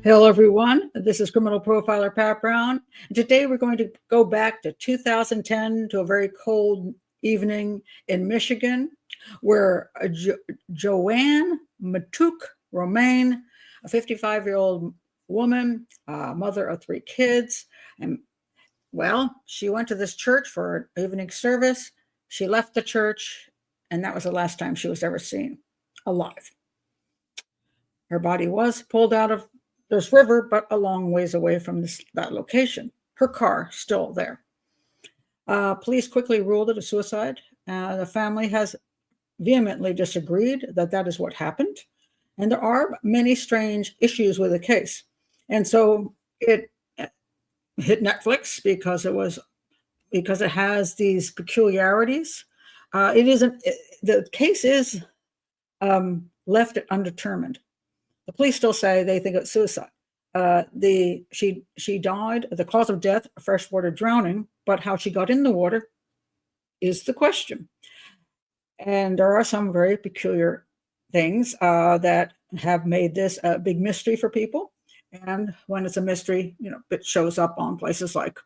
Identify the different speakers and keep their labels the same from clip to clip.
Speaker 1: Hello, everyone. This is criminal profiler Pat Brown. And today we're going to go back to 2010 to a very cold evening in Michigan, where JoAnn Matouk Romain, a 55-year-old woman, mother of 3 kids, and well, she went to this church for an evening service. She left the church, and that was the last time she was ever seen alive. Her body was pulled out of this river, but a long ways away from that location. Her car still there. Police quickly ruled it a suicide. The family has vehemently disagreed that that is what happened. And there are many strange issues with the case. And so it hit Netflix because it has these peculiarities. The case is left undetermined. The police still say they think it's suicide. She died. The cause of death, freshwater drowning, but how she got in the water is the question. And there are some very peculiar things that have made this a big mystery for people. And when it's a mystery, it shows up on places like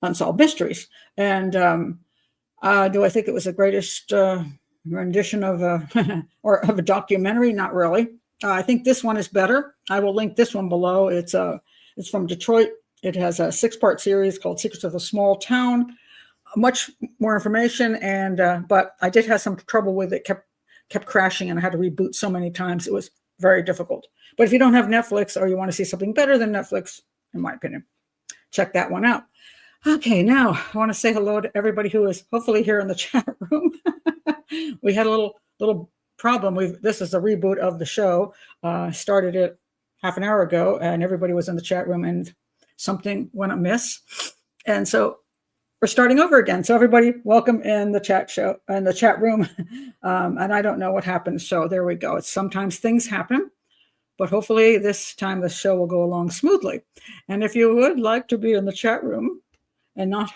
Speaker 1: Unsolved Mysteries. And do I think it was the greatest rendition of a documentary? Not really. I think this one is better. I will link this one below. It's from Detroit. It has a 6-part series called Secrets of a Small Town. Much more information, but I did have some trouble with it. Kept crashing, and I had to reboot so many times. It was very difficult. But if you don't have Netflix or you want to see something better than Netflix, in my opinion, check that one out. Okay, now I want to say hello to everybody who is hopefully here in the chat room. We had a little problem. This is a reboot of the show. Started it half an hour ago, and everybody was in the chat room, and something went amiss, and so we're starting over again. So everybody, welcome in the chat room. And I don't know what happened, so there we go. Sometimes things happen, but hopefully this time the show will go along smoothly. And if you would like to be in the chat room and not,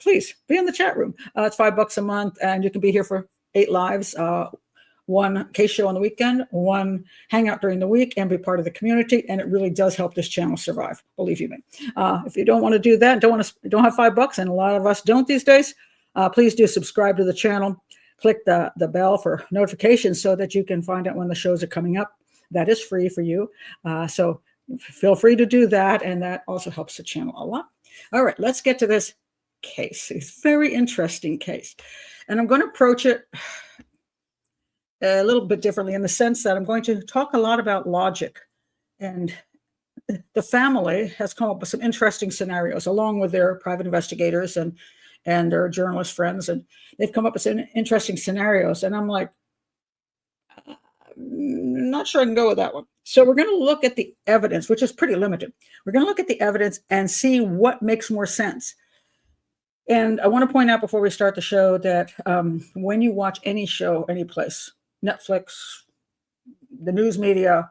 Speaker 1: please be in the chat room. It's $5 a month, and you can be here for 8 lives. 1 case show on the weekend, 1 hangout during the week, and be part of the community. And it really does help this channel survive, believe you me. If you don't want to do that, don't have $5, and a lot of us don't these days, please do subscribe to the channel. Click the bell for notifications so that you can find out when the shows are coming up. That is free for you. So feel free to do that, and that also helps the channel a lot. All right, let's get to this case. It's a very interesting case. And I'm going to approach it a little bit differently in the sense that I'm going to talk a lot about logic. And the family has come up with some interesting scenarios along with their private investigators and their journalist friends. And they've come up with some interesting scenarios. And I'm like, not sure I can go with that one. So we're going to look at the evidence, which is pretty limited. We're going to look at the evidence and see what makes more sense. And I want to point out before we start the show that when you watch any show, any place, Netflix, the news media,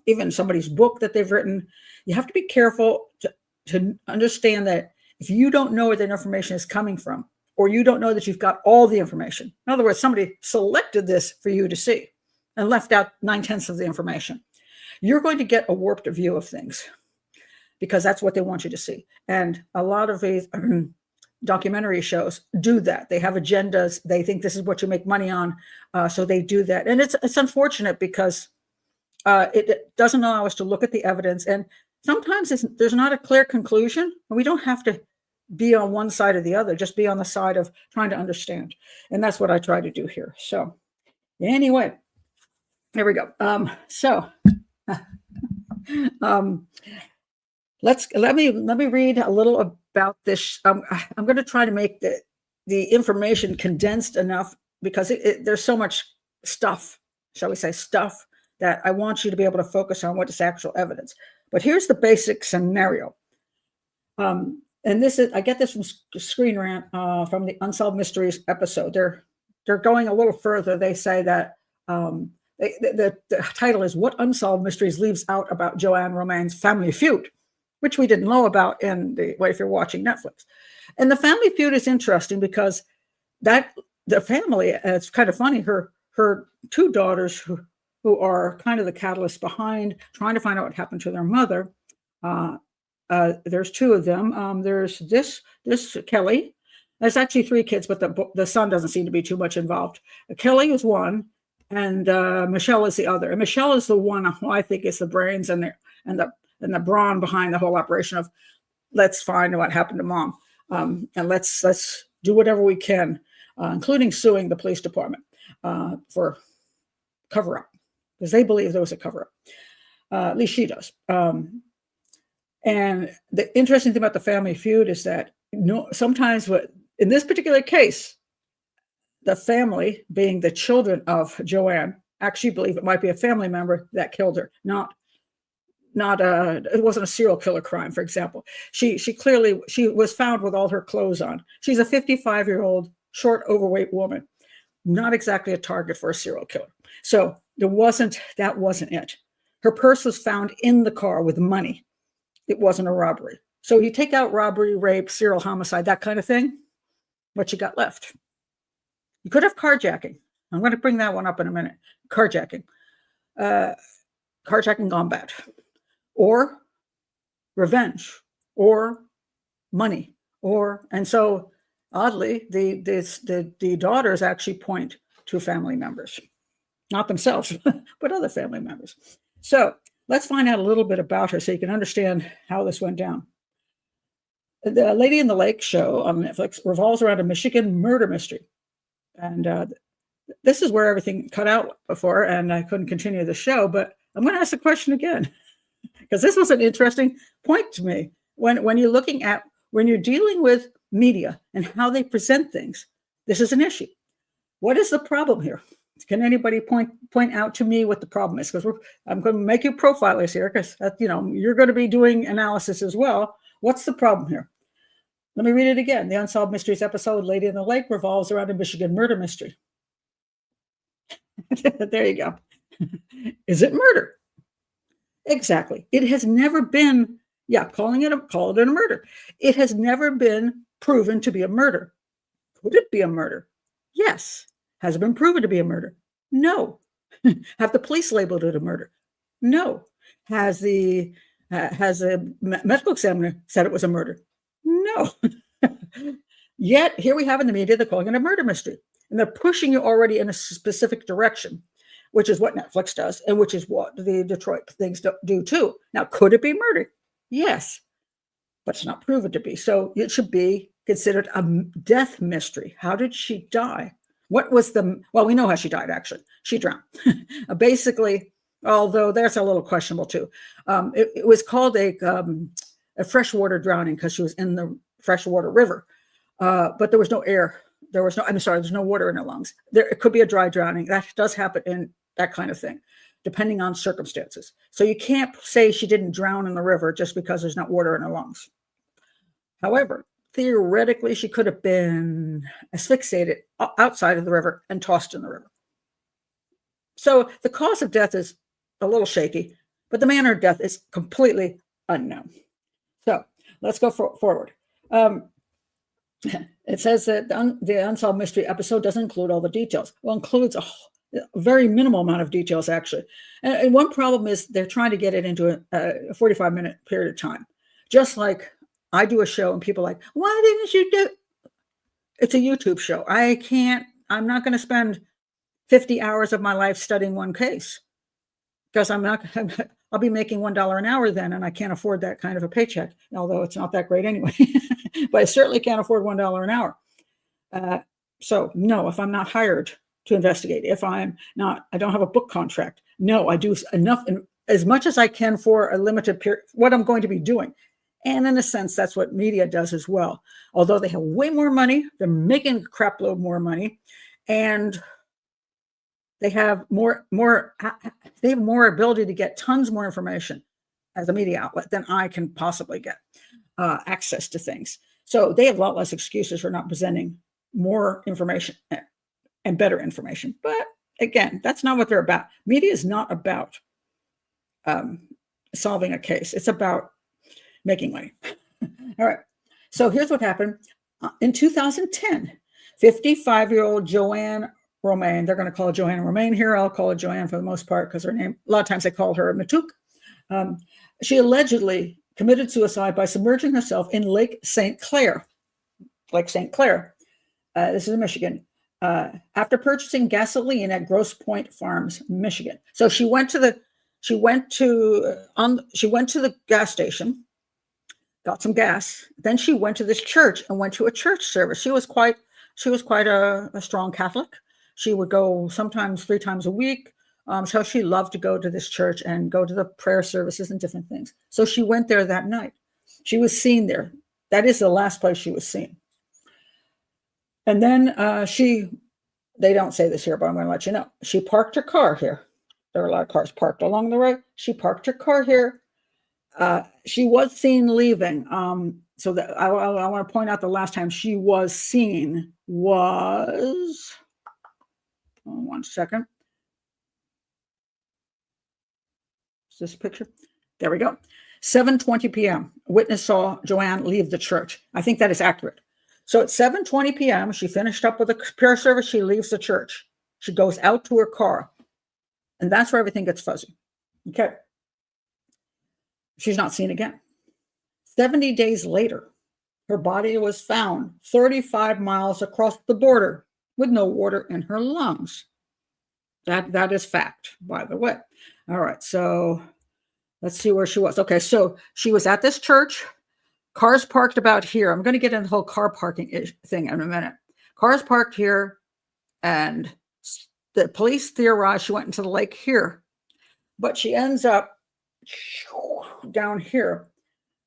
Speaker 1: even somebody's book that they've written, you have to be careful to understand that if you don't know where that information is coming from, or you don't know that you've got all the information, in other words, somebody selected this for you to see and left out 9/10 of the information, you're going to get a warped view of things because that's what they want you to see. And a lot of these documentary shows do that. They have agendas. They think this is what you make money on. So they do that. And it's unfortunate because it doesn't allow us to look at the evidence. And sometimes there's not a clear conclusion. We don't have to be on one side or the other, just be on the side of trying to understand. And that's what I try to do here. So anyway, here we go. Let me read a little about this. I'm going to try to make the information condensed enough because there's so much stuff, shall we say stuff, that I want you to be able to focus on what is actual evidence. But here's the basic scenario. And I get this from Screen Rant from the Unsolved Mysteries episode. They're going a little further. They say that the title is "What Unsolved Mysteries Leaves Out About JoAnn Romain's Family Feud," which we didn't know about if you're watching Netflix. And the family feud is interesting because the family, it's kind of funny, her 2 daughters who are kind of the catalyst behind trying to find out what happened to their mother. There's two of them. There's this Kelly. There's actually three kids, but the son doesn't seem to be too much involved. Kelly is one, and Michelle is the other. And Michelle is the one who I think is the brains and the brawn behind the whole operation of let's find what happened to mom, and let's do whatever we can, including suing the police department for cover up, because they believe there was a cover up. At least she does. And the interesting thing about the family feud is that sometimes in this particular case, the family, being the children of JoAnn, actually believe it might be a family member that killed her, it wasn't a serial killer crime, for example. She was found with all her clothes on. She's a 55-year-old, short, overweight woman, not exactly a target for a serial killer. So that wasn't it. Her purse was found in the car with money. It wasn't a robbery. So you take out robbery, rape, serial homicide, that kind of thing, what you got left? You could have carjacking. I'm going to bring that one up in a minute. Carjacking. Carjacking gone bad. Or revenge, or money, and so oddly, the daughters actually point to family members, not themselves, but other family members. So let's find out a little bit about her so you can understand how this went down. The Lady in the Lake show on Netflix revolves around a Michigan murder mystery, and this is where everything cut out before, and I couldn't continue the show. But I'm going to ask the question again, because this was an interesting point to me. When you're dealing with media and how they present things, this is an issue. What is the problem here? Can anybody point out to me what the problem is? Because I'm going to make you profilers here, because you're going to be doing analysis as well. What's the problem here? Let me read it again. The Unsolved Mysteries episode, Lady in the Lake, revolves around a Michigan murder mystery. There you go. Is it murder? Exactly. It has never been, call it a murder. It has never been proven to be a murder. Could it be a murder? Yes. Has it been proven to be a murder? No. Have the police labeled it a murder? No. Has the medical examiner said it was a murder? No. Yet here we have in the media, they're calling it a murder mystery, and they're pushing you already in a specific direction, which is what Netflix does, and which is what the Detroit things do too. Now, could it be murder? Yes, but it's not proven to be. So it should be considered a death mystery. How did she die? Well, we know how she died, actually. She drowned. Basically, although that's a little questionable too. It was called a freshwater drowning because she was in the freshwater river, but there was no air. There's no water in her lungs. It could be a dry drowning. That does happen in that kind of thing, depending on circumstances. So you can't say she didn't drown in the river just because there's not water in her lungs. However, theoretically, she could have been asphyxiated outside of the river and tossed in the river. So the cause of death is a little shaky, but the manner of death is completely unknown. So let's go forward. It says that the Unsolved Mystery episode doesn't include all the details. Well, includes a very minimal amount of details, actually. And one problem is they're trying to get it into a 45-minute period of time. Just like I do a show and people are like, why didn't you do it? It's a YouTube show. I'm not going to spend 50 hours of my life studying one case, because I'll be making $1 an hour then, and I can't afford that kind of a paycheck, although it's not that great anyway. But I certainly can't afford $1 an hour. So no, if I'm not hired to investigate, if I don't have a book contract, no, I do enough, as much as I can for a limited period, what I'm going to be doing. And in a sense, that's what media does as well. Although they have way more money, they're making a crap load more money, and they have more ability to get tons more information as a media outlet than I can possibly get access to things. So they have a lot less excuses for not presenting more information and better information. But again, that's not what they're about. Media is not about solving a case. It's about making money. All right. So here's what happened. In 2010, 55-year-old JoAnn Romain. They're going to call her JoAnn Romain here. I'll call her JoAnn for the most part because her name, a lot of times they call her Matouk. She allegedly committed suicide by submerging herself in Lake St. Clair. Lake St. Clair. This is in Michigan. After purchasing gasoline at Grosse Pointe Farms, Michigan. So she went to the gas station, got some gas. Then she went to this church and went to a church service. She was quite a strong Catholic. She would go sometimes 3 times a week. So she loved to go to this church and go to the prayer services and different things. So she went there that night. She was seen there. That is the last place she was seen. And then they don't say this here, but I'm going to let you know. She parked her car here. There are a lot of cars parked along the road. She parked her car here. She was seen leaving. So that I want to point out the last time she was seen was, one second. Is this picture? There we go. 7:20 p.m. Witness saw JoAnn leave the church. I think that is accurate. So at 7:20 p.m., she finished up with the prayer service. She leaves the church. She goes out to her car. And that's where everything gets fuzzy. Okay. She's not seen again. 70 days later, her body was found 35 miles across the border with no water in her lungs. That is fact, by the way. All right, so let's see where she was. Okay, so she was at this church. Cars parked about here. I'm going to get into the whole car parking thing in a minute. Cars parked here, and the police theorized she went into the lake here, but she ends up down here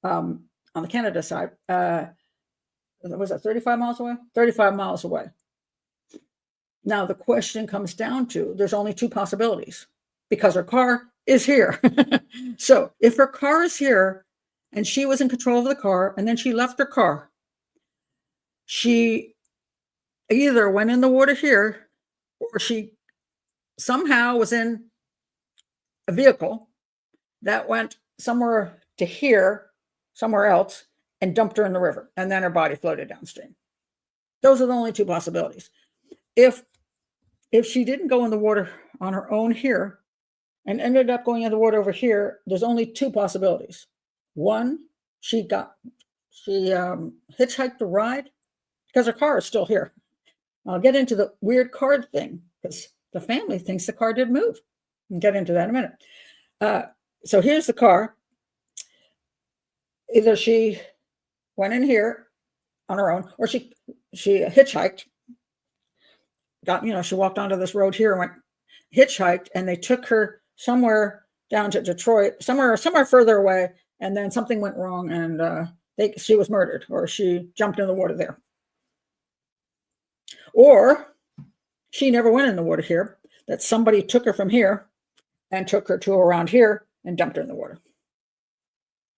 Speaker 1: on the Canada side. Was that 35 miles away? 35 miles away. Now, the question comes down to, there's only 2 possibilities because her car is here. So if her car is here and she was in control of the car and then she left her car, she either went in the water here or she somehow was in a vehicle that went somewhere to here, somewhere else, and dumped her in the river. And then her body floated downstream. Those are the only 2 possibilities. If she didn't go in the water on her own here and ended up going in the water over here, there's only 2 possibilities. One, she hitchhiked the ride because her car is still here. I'll get into the weird card thing because the family thinks the car did move. I'll get into that in a minute. So here's the car. Either she went in here on her own, or she hitchhiked. She walked onto this road here and went hitchhiked, and they took her somewhere down to Detroit, somewhere further away, and then something went wrong, and she was murdered, or she jumped in the water there. Or she never went in the water here, that somebody took her from here and took her to around here and dumped her in the water.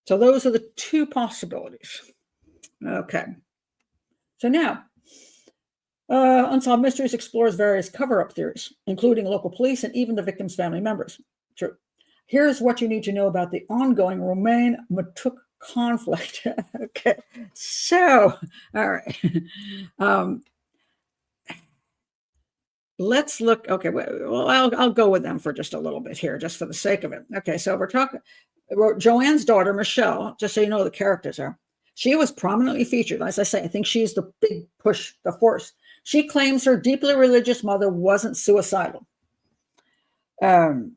Speaker 1: So those are the 2 possibilities. Okay. So now, Unsolved Mysteries explores various cover-up theories, including local police and even the victim's family members. True. Here's what you need to know about the ongoing Romain Matouk conflict. Okay. So, all right. Let's look. Okay. Well, I'll go with them for just a little bit here, just for the sake of it. Okay. So we're talking. JoAnn's daughter, Michelle, just so you know who the characters are, she was prominently featured. As I say, I think she's the big push, the force. She claims her deeply religious mother wasn't suicidal and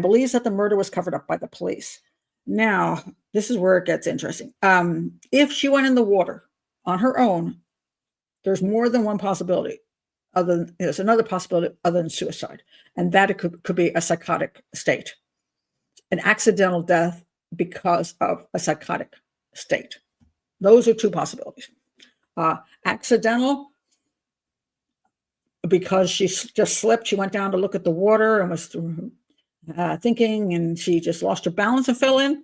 Speaker 1: believes that the murder was covered up by the police. Now, this is where it gets interesting. If she went in the water on her own, there's more than one possibility. There's another possibility other than suicide, and that it could be a psychotic state. An accidental death because of a psychotic state. Those are 2 possibilities. Accidental, because she just slipped. She went down to look at the water and was thinking, and she just lost her balance and fell in.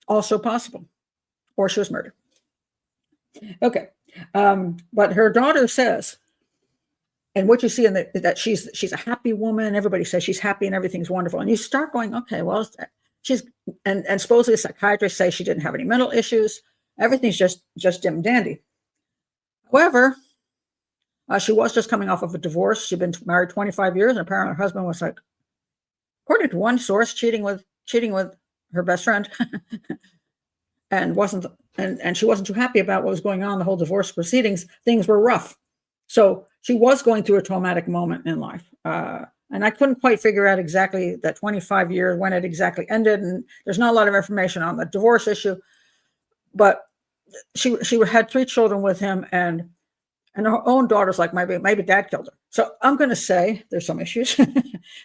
Speaker 1: Also possible. Or she was murdered. Okay. But her daughter says, and what you see in that she's a happy woman. Everybody says she's happy and everything's wonderful. And you start going, okay, well, and supposedly a psychiatrist say she didn't have any mental issues. Everything's just dim dandy. However, She was just coming off of a divorce. She'd been married 25 years, and apparently her husband was, like, according to one source, cheating with her best friend, and she wasn't too happy about what was going on. The whole divorce proceedings, things were rough. So she was going through a traumatic moment in life. And I couldn't quite figure out exactly that 25 years, when it exactly ended. And there's not a lot of information on the divorce issue, but she had 3 children with him, and her own daughter's like, maybe dad killed her. So I'm going to say there's some issues.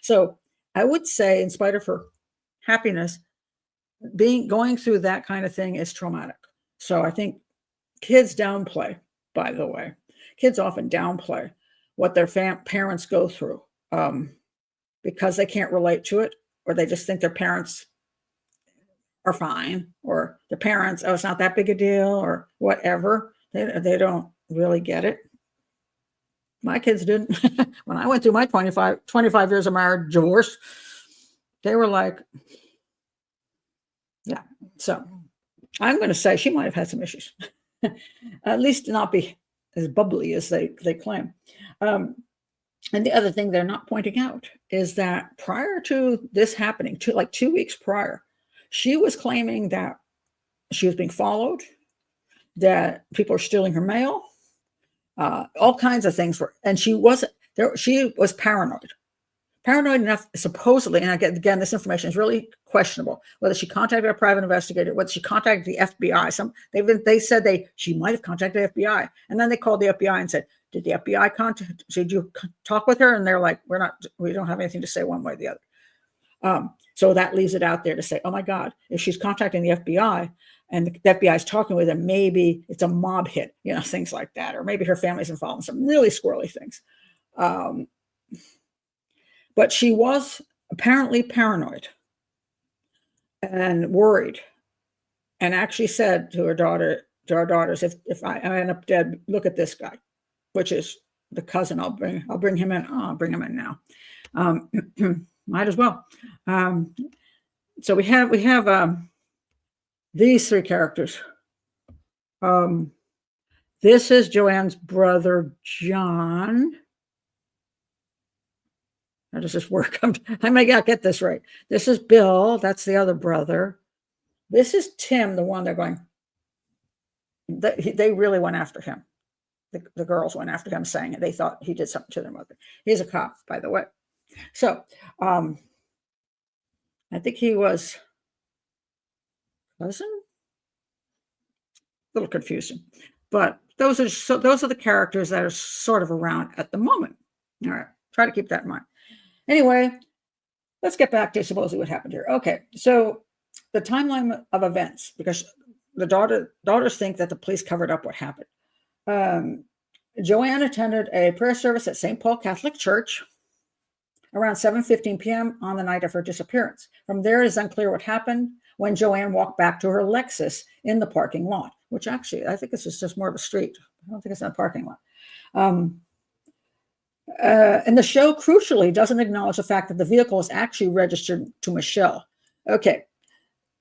Speaker 1: So I would say, in spite of her happiness, going through that kind of thing is traumatic. So I think kids downplay, by the way. Kids often downplay what their parents go through because they can't relate to it, or they just think their parents are fine, or the parents, oh, it's not that big a deal, or whatever. They don't really get it. My kids didn't. When I went through my 25 years of marriage, divorce, they were like, yeah. So I'm going to say she might have had some issues, at least not be as bubbly as they claim. And the other thing they're not pointing out is that prior to this happening, 2 weeks prior, she was claiming that she was being followed, that people are stealing her mail, all kinds of things were, and she was paranoid enough, supposedly, and again, this information is really questionable, whether she contacted a private investigator, whether she contacted the FBI. They said she might have contacted the FBI, and then they called the FBI and said, did the FBI did you talk with her? And they're like, we don't have anything to say one way or the other. So that leaves it out there to say, oh my God, if she's contacting the FBI and the FBI is talking with her, maybe it's a mob hit, things like that, or maybe her family's involved in some really squirrely things. But she was apparently paranoid and worried, and actually said to our daughters, if I end up dead, look at this guy, which is the cousin. I'll bring him in. I'll bring him in now. Might as well. So we have these 3 characters. This is JoAnn's brother, John. How does this work? I may not get this right. This is Bill. That's the other brother. This is Tim, the one they're going. They really went after him. The girls went after him, saying they thought he did something to their mother. He's a cop, by the way. So I think he was cousin. A little confusing, but those are the characters that are sort of around at the moment. All right, try to keep that in mind. Anyway, let's get back to supposedly what happened here. Okay, so the timeline of events, because the daughters think that the police covered up what happened. JoAnn attended a prayer service at St. Paul Catholic Church around 7:15 p.m. on the night of her disappearance. From there, it is unclear what happened when JoAnn walked back to her Lexus in the parking lot, which actually, I think this is just more of a street. I don't think it's in a parking lot. And the show, crucially, doesn't acknowledge the fact that the vehicle is actually registered to Michelle. Okay.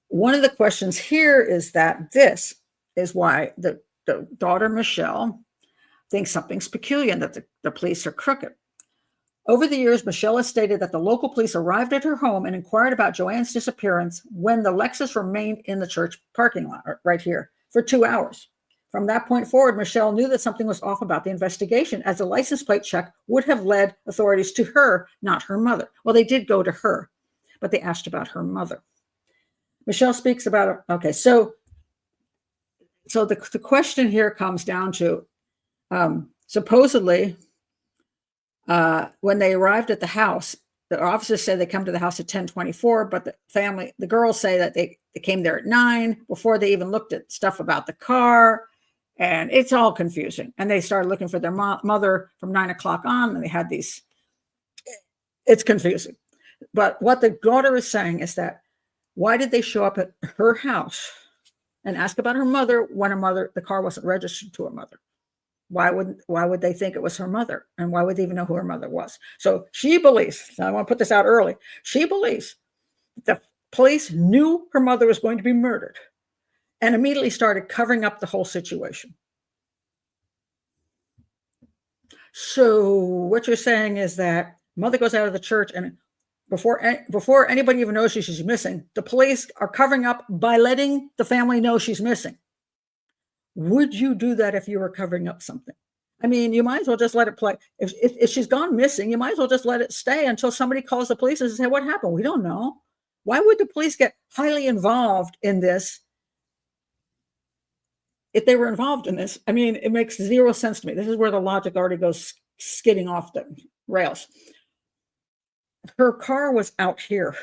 Speaker 1: One of the questions here is that this is why the daughter, Michelle, thinks something's peculiar and that the police are crooked. Over the years, Michelle has stated that the local police arrived at her home and inquired about JoAnn's disappearance when the Lexus remained in the church parking lot right here for 2 hours. From that point forward, Michelle knew that something was off about the investigation, as a license plate check would have led authorities to her, not her mother. Well, they did go to her, but they asked about her mother. Michelle speaks about, okay, so the question here comes down to, supposedly, when they arrived at the house, the officers said they come to the house at 10:24, but the girls say that they came there at 9 before they even looked at stuff about the car. And it's all confusing. And they started looking for their mother from 9 o'clock on, and they had these. It's confusing. But what the daughter is saying is that, why did they show up at her house and ask about her mother when the car wasn't registered to her mother? Why would they think it was her mother? And why would they even know who her mother was? So she believes, I want to put this out early, she believes the police knew her mother was going to be murdered and immediately started covering up the whole situation. So what you're saying is that mother goes out of the church, and before anybody even knows she's missing, the police are covering up by letting the family know she's missing. Would you do that if you were covering up something? I mean, you might as well just let it play. If she's gone missing, you might as well just let it stay until somebody calls the police and says, hey, what happened? We don't know. Why would the police get highly involved in this if they were involved in this? I mean, it makes zero sense to me. This is where the logic already goes skidding off the rails. Her car was out here.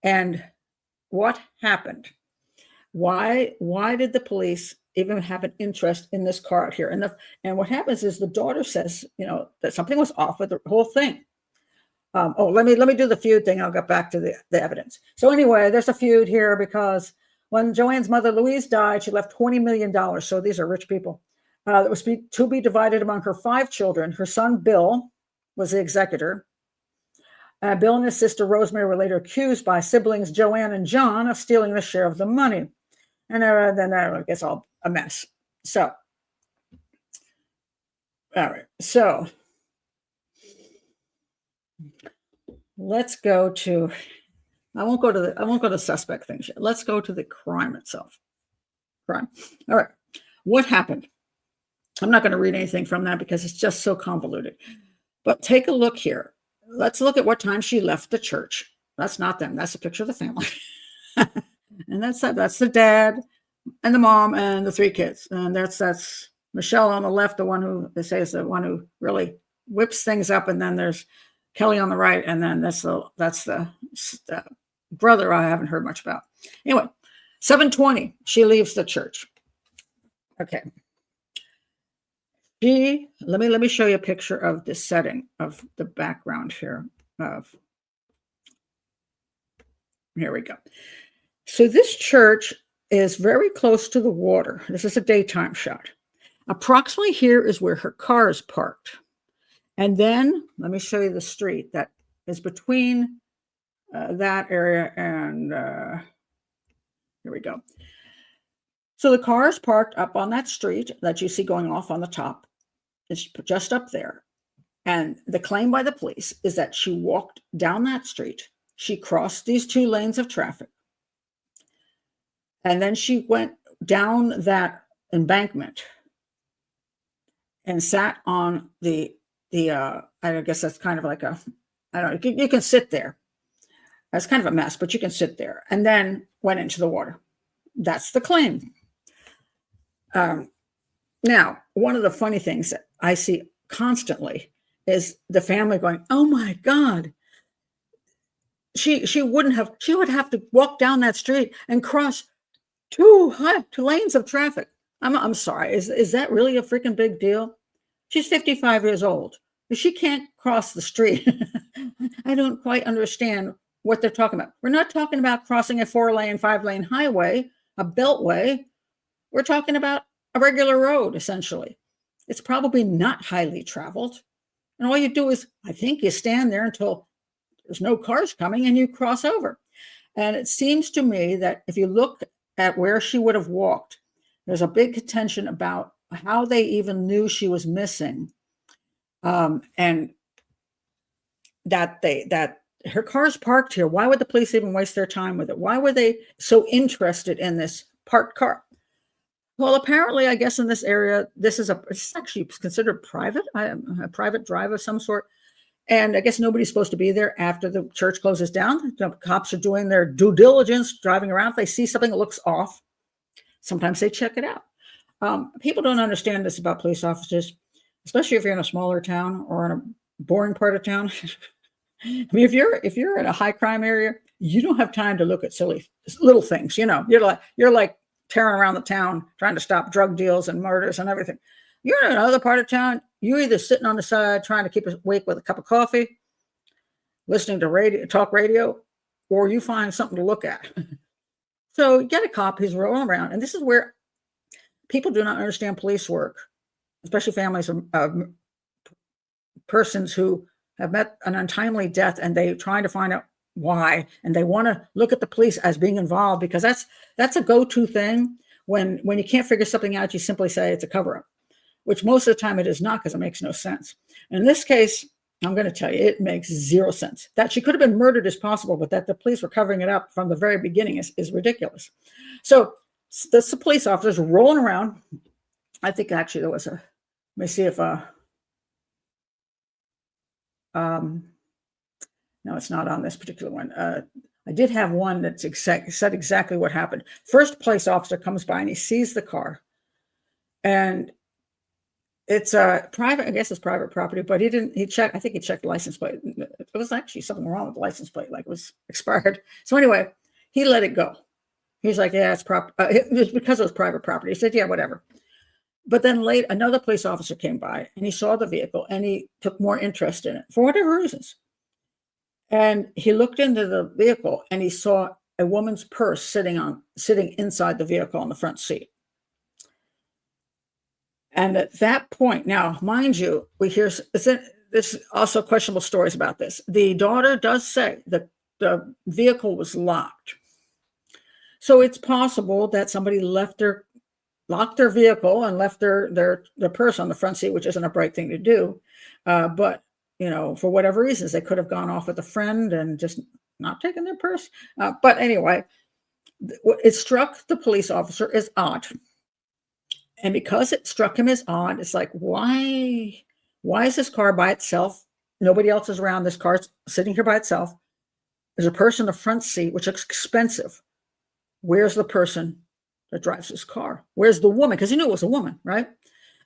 Speaker 1: And what happened? Why did the police even have an interest in this car out here? And what happens is the daughter says, that something was off with the whole thing. Let me do the feud thing. I'll get back to the evidence. So anyway, there's a feud here because when JoAnn's mother, Louise, died, she left $20 million. So these are rich people. That was to be divided among her 5 children. Her son, Bill, was the executor. Bill and his sister, Rosemary, were later accused by siblings JoAnn and John of stealing the share of the money. And then it gets all a mess. So, all right. So let's go to, I won't go to suspect things yet. Let's go to the crime itself. Crime. All right. What happened? I'm not going to read anything from that because it's just so convoluted. But take a look here. Let's look at what time she left the church. That's not them. That's a picture of the family. And that's the dad and the mom and the 3 kids. And that's Michelle on the left, the one who they say is the one who really whips things up. And then there's Kelly on the right. And then that's the brother I haven't heard much about. Anyway, 7:20, she leaves the church. Okay. Let me show you a picture of the setting of the background here. Here we go. So this church is very close to the water. This is a daytime shot. Approximately here is where her car is parked. And then let me show you the street that is between that area and here we go. So the car is parked up on that street that you see going off on the top. It's just up there. And the claim by the police is that she walked down that street. She crossed these 2 lanes of traffic. And then she went down that embankment and sat on the I guess that's kind of like I don't know, you can sit there. That's kind of a mess, but you can sit there. And then went into the water. That's the claim. Now, one of the funny things that I see constantly is the family going, oh my God, she would have to walk down that street and cross 2 lanes of traffic. I'm sorry. Is that really a freaking big deal? She's 55 years old. She can't cross the street. I don't quite understand what they're talking about. We're not talking about crossing a 4-lane, 5-lane highway, a beltway. We're talking about a regular road, essentially. It's probably not highly traveled. And all you do is, I think you stand there until there's no cars coming and you cross over. And it seems to me that if you look at where she would have walked, there's a big contention about how they even knew she was missing. And that her car's parked here. Why would the police even waste their time with it? Why were they so interested in this parked car? Well, apparently, I guess in this area, it's actually considered private, a private drive of some sort. And I guess nobody's supposed to be there after the church closes down. The cops are doing their due diligence, driving around. If they see something that looks off, sometimes they check it out. People don't understand this about police officers, especially if you're in a smaller town or in a boring part of town. I mean, if you're in a high crime area, you don't have time to look at silly little things. You're like tearing around the town trying to stop drug deals and murders and everything. You're in another part of town, you're either sitting on the side trying to keep awake with a cup of coffee, listening to talk radio, or you find something to look at. So you get a cop who's rolling around, and this is where people do not understand police work, especially families of persons who have met an untimely death, and they're trying to find out why, and they want to look at the police as being involved, because that's a go-to thing. When you can't figure something out, you simply say it's a cover-up. which most of the time it is not because it makes no sense. In this case, I'm going to tell you, it makes zero sense. That she could have been murdered is possible, but that the police were covering it up from the very beginning is ridiculous. So the police officers rolling around. I think actually there was let me see if, no, it's not on this particular one. I did have one that said exactly what happened. First police officer comes by and he sees the car, and it's a private, I guess it's private property, but I think he checked the license plate. There was actually something wrong with the license plate, like it was expired. So anyway, he let it go. He's like, yeah, it's because it was private property. He said, yeah, whatever. But then another police officer came by and he saw the vehicle and he took more interest in it for whatever reasons. And he looked into the vehicle and he saw a woman's purse sitting inside the vehicle on the front seat. And at that point, now, mind you, we hear there's also questionable stories about this. The daughter does say that the vehicle was locked. So it's possible that somebody locked their vehicle and left their purse on the front seat, which isn't a bright thing to do. But, for whatever reasons, they could have gone off with a friend and just not taken their purse. But anyway, it struck the police officer as odd. And because it struck him as odd, it's like, why is this car by itself? Nobody else is around. This car's sitting here by itself. There's a person in the front seat, which looks expensive. Where's the person that drives his car? Where's the woman? Because he knew it was a woman, right?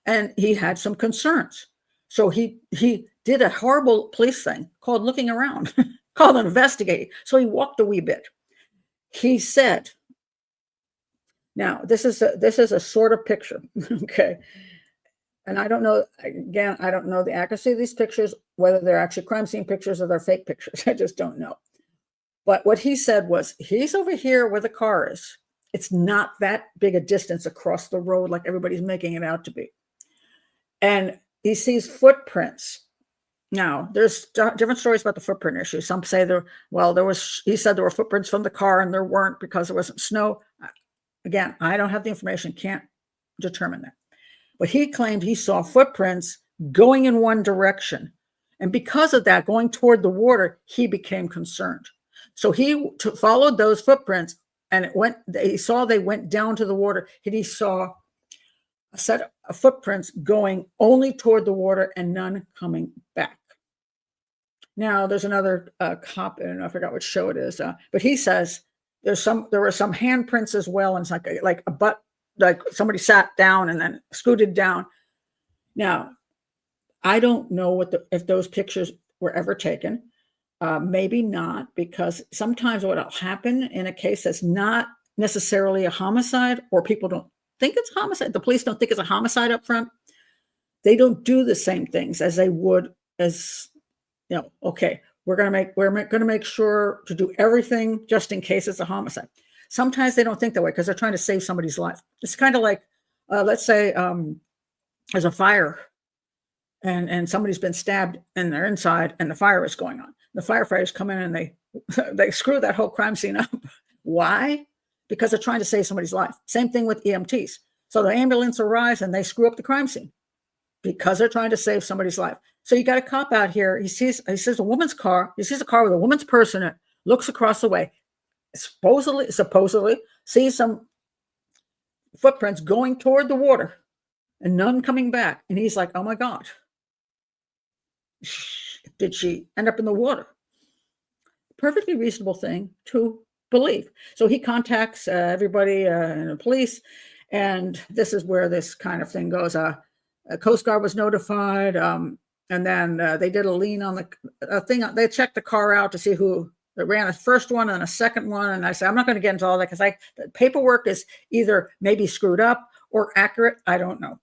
Speaker 1: And he had some concerns. So he did a horrible police thing called looking around, called investigating. So he walked a wee bit. He said, now, this is a sort of picture, okay? And I don't know, again, I don't know the accuracy of these pictures, whether they're actually crime scene pictures or they're fake pictures. I just don't know. But what he said was, he's over here where the car is. It's not that big a distance across the road like everybody's making it out to be. And he sees footprints. Now, there's different stories about the footprint issue. Some say he said there were footprints from the car and there weren't because there wasn't snow. Again, I don't have the information, can't determine that. But he claimed he saw footprints going in one direction. And because of that, going toward the water, he became concerned. So he followed those footprints and they went down to the water, and he saw a set of footprints going only toward the water and none coming back. Now, there's another cop, and I forgot which show it is, but he says there were some handprints as well, and it's like a butt, like somebody sat down and then scooted down. Now, I don't know if those pictures were ever taken. Maybe not, because sometimes what will happen in a case that's not necessarily a homicide, or people don't think it's homicide, the police don't think it's a homicide up front, they don't do the same things as they would as, okay, we're going to make sure to do everything just in case it's a homicide. Sometimes they don't think that way because they're trying to save somebody's life. It's kind of like, let's say there's a fire and somebody's been stabbed and they're inside and the fire is going on. The firefighters come in and they screw that whole crime scene up. Why? Because they're trying to save somebody's life. Same thing with EMTs. So the ambulance arrives and they screw up the crime scene because they're trying to save somebody's life. So you got a cop out here. He sees a woman's car. He sees a car with a woman's purse in it, looks across the way, supposedly sees some footprints going toward the water and none coming back. And he's like, oh my God, did she end up in the water? Perfectly reasonable thing to believe. So he contacts everybody in the police, and this is where this kind of thing goes. A Coast Guard was notified, and then they did a lien on the thing. They checked the car out to see who ran a first one and a second one. And I said, I'm not going to get into all that because the paperwork is either maybe screwed up or accurate. I don't know.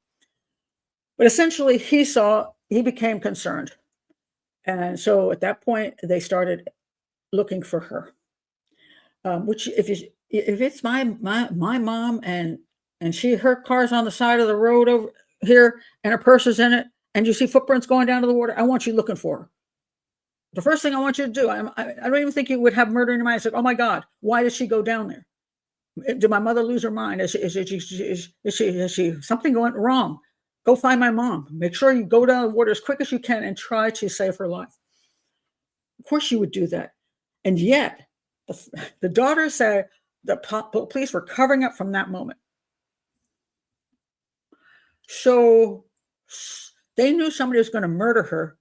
Speaker 1: But essentially, he became concerned. And so at that point, they started looking for her. Which if it's my mom and her car's on the side of the road over here and her purse is in it, and you see footprints going down to the water, I want you looking for her. The first thing I want you to do, I don't even think you would have murder in your mind. I said, oh my God, why did she go down there? Did my mother lose her mind? Is she something going wrong? Go find my mom. Make sure you go down the water as quick as you can and try to save her life. Of course you would do that. And yet, the daughter said the police were covering up from that moment. So they knew somebody was going to murder her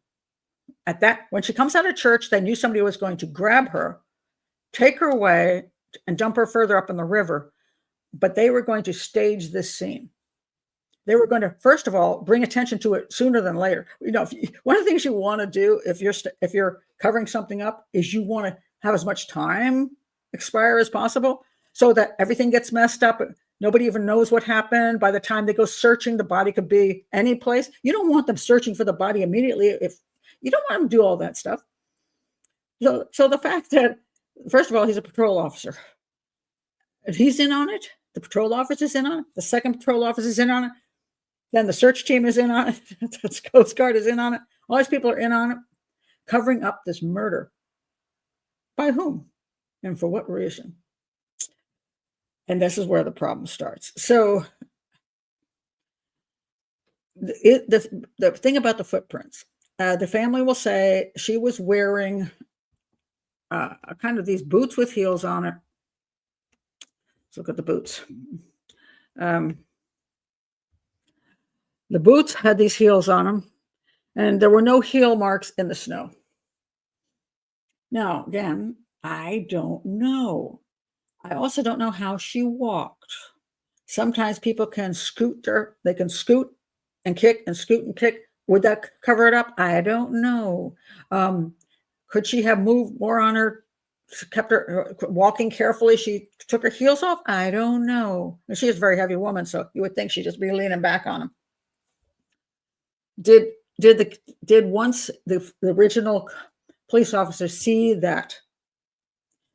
Speaker 1: at that. When she comes out of church, they knew somebody was going to grab her, take her away, and dump her further up in the river. But they were going to stage this scene. They were going to, first of all, bring attention to it sooner than later. One of the things you want to do if you're covering something up is you want to have as much time expire as possible so that everything gets messed up. Nobody even knows what happened. By the time they go searching, the body could be any place. You don't want them searching for the body immediately. If you don't want them to do all that stuff. So the fact that, first of all, he's a patrol officer. If he's in on it, the patrol officer is in on it, the second patrol officer is in on it, then the search team is in on it, the Coast Guard is in on it, all these people are in on it, covering up this murder. By whom? And for what reason? And this is where the problem starts. So the thing about the footprints, the family will say she was wearing kind of these boots with heels on it. Let's look at the boots. The boots had these heels on them, and there were no heel marks in the snow. Now, again, I don't know. I also don't know how she walked. Sometimes people can scoot and kick and scoot and kick. Would that cover it up? I don't know. Could she have moved more on her, kept her walking carefully? She took her heels off? I don't know. And she is a very heavy woman, so you would think she'd just be leaning back on them. Did once the original police officer see that,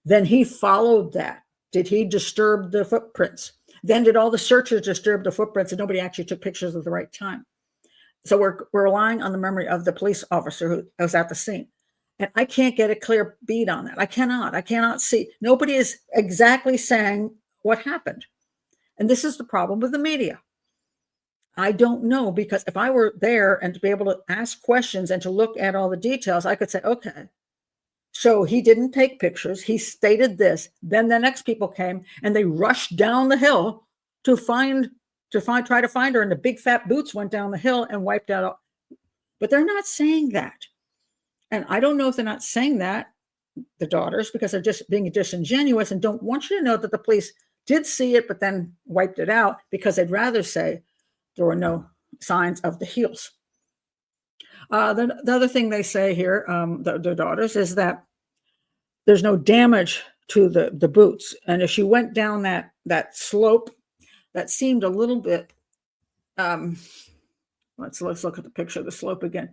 Speaker 1: then he followed that? Did he disturb the footprints? Then did all the searchers disturb the footprints and nobody actually took pictures at the right time? So we're relying on the memory of the police officer who was at the scene. And I can't get a clear beat on that. I cannot see. Nobody is exactly saying what happened. And this is the problem with the media. I don't know, because if I were there and to be able to ask questions and to look at all the details, I could say, okay, so he didn't take pictures. He stated this. Then the next people came and they rushed down the hill to try to find her. And the big fat boots went down the hill and wiped out. But they're not saying that. And I don't know if they're not saying that, the daughters, because they're just being disingenuous and don't want you to know that the police did see it, but then wiped it out, because they'd rather say there were no signs of the heels. The other thing they say here, the daughters, is that there's no damage to the boots. And if she went down that slope, that seemed a little bit, let's look at the picture of the slope again.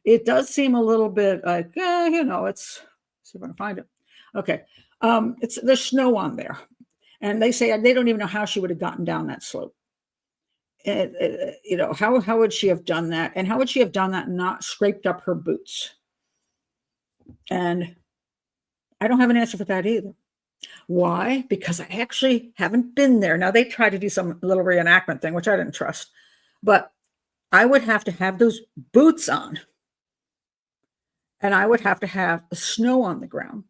Speaker 1: It does seem a little bit like, let's see if I can find it. Okay. There's snow on there. And they say they don't even know how she would have gotten down that slope. How would she have done that? And how would she have done that and not scraped up her boots? And I don't have an answer for that either. Why? Because I actually haven't been there. Now, they tried to do some little reenactment thing, which I didn't trust. But I would have to have those boots on. And I would have to have snow on the ground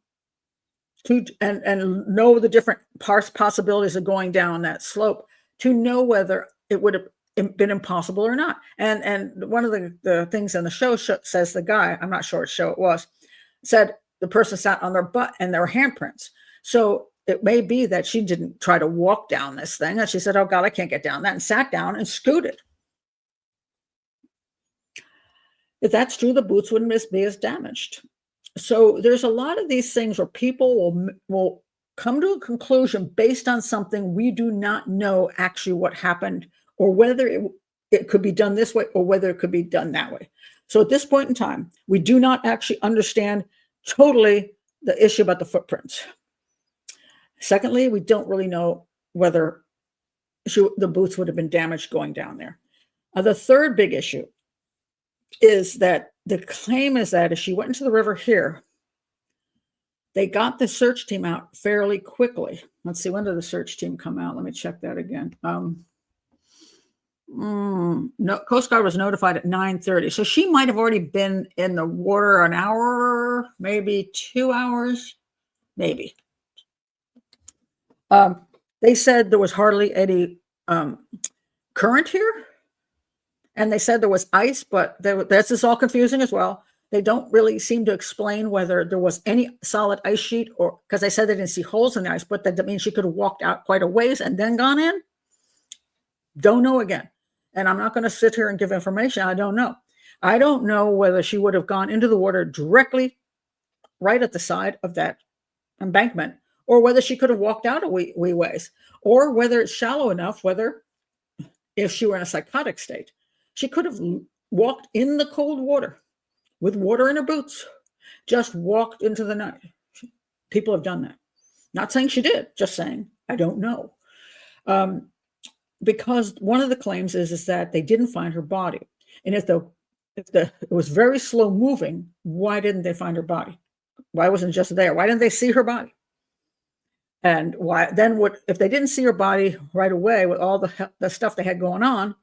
Speaker 1: and know the different possibilities of going down that slope to know whether it would have been impossible or not. And one of the things in the show says the guy, I'm not sure what show it was, said the person sat on their butt and there were handprints. So it may be that she didn't try to walk down this thing, and she said, oh God, I can't get down that, and sat down and scooted. If that's true, the boots wouldn't be as damaged. So there's a lot of these things where people will come to a conclusion based on something we do not know actually what happened, or whether it could be done this way or whether it could be done that way. So at this point in time, we do not actually understand totally the issue about the footprints. Secondly, we don't really know whether the boots would have been damaged going down there. The third big issue is that the claim is that if she went into the river here, they got the search team out fairly quickly. Let's see, when did the search team come out? Let me check that again. No, Coast Guard was notified at 9:30. So she might have already been in the water an hour, maybe 2 hours, maybe. They said there was hardly any current here. And they said there was ice, but this is all confusing as well. They don't really seem to explain whether there was any solid ice sheet, or because they said they didn't see holes in the ice, but that means she could have walked out quite a ways and then gone in. Don't know again. And I'm not going to sit here and give information. I don't know. I don't know whether she would have gone into the water directly right at the side of that embankment, or whether she could have walked out a wee ways, or whether it's shallow enough, whether if she were in a psychotic state, she could have walked in the cold water with water in her boots, just walked into the night. People have done that. Not saying she did, just saying, I don't know. Because one of the claims is that they didn't find her body. And if it was very slow moving, why didn't they find her body? Why wasn't it just there? Why didn't they see her body? And why then if they didn't see her body right away with all the stuff they had going on,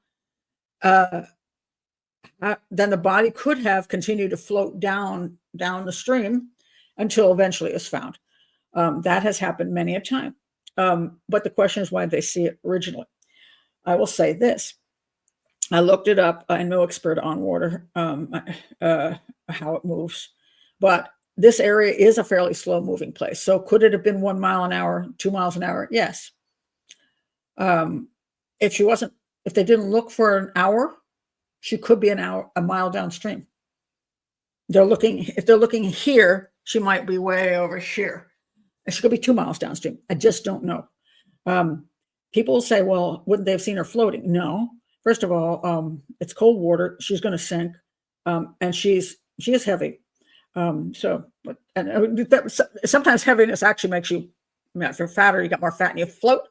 Speaker 1: then the body could have continued to float down the stream until eventually it was found. That has happened many a time. But the question is, why did they see it originally? I will say this. I looked it up. I'm no expert on water, how it moves. But this area is a fairly slow moving place. So could it have been 1 mile an hour, 2 miles an hour? Yes. If they didn't look for an hour, she could be a mile downstream. If they're looking here, she might be way over here. She could be 2 miles downstream. I just don't know. People say, well, wouldn't they have seen her floating? No. First of all, it's cold water. She's going to sink, and she is heavy. Sometimes heaviness actually makes you, if you're fatter, you got more fat and you float.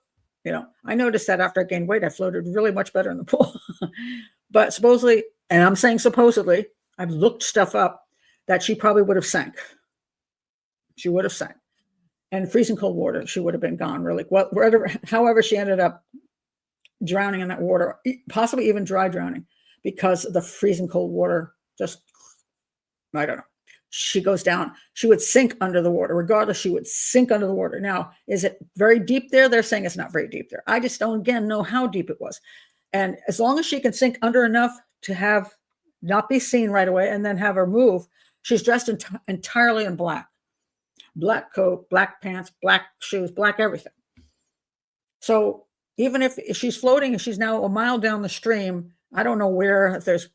Speaker 1: I noticed that after I gained weight, I floated really much better in the pool. But supposedly, and I'm saying supposedly, I've looked stuff up, that she probably would have sank. She would have sank. And freezing cold water, she would have been gone really well. However, she ended up drowning in that water, possibly even dry drowning, because the freezing cold water just, I don't know. She goes down. She would sink under the water. Regardless, she would sink under the water. Now, is it very deep there? They're saying it's not very deep there. I just don't, again, know how deep it was. And as long as she can sink under enough to not be seen right away and then have her move, she's dressed entirely in black. Black coat, black pants, black shoes, black everything. So even if she's floating and she's now a mile down the stream, I don't know where, if there's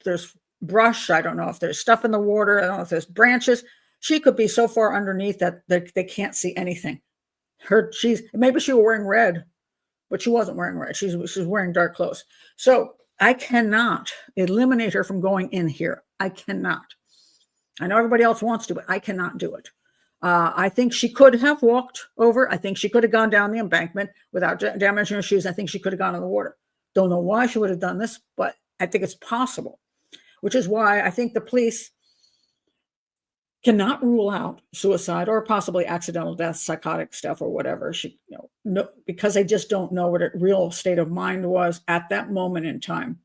Speaker 1: brush, I don't know if there's stuff in the water, I don't know if there's branches. She could be so far underneath that they can't see anything. Maybe she was wearing red, but she wasn't wearing red. She's wearing dark clothes. So I cannot eliminate her from going in here. I cannot. I know everybody else wants to, but I cannot do it. I think she could have walked over. I think she could have gone down the embankment without damaging her shoes. I think she could have gone in the water. Don't know why she would have done this, but I think it's possible, which is why I think the police cannot rule out suicide or possibly accidental death, psychotic stuff or whatever. Because they just don't know what her real state of mind was at that moment in time.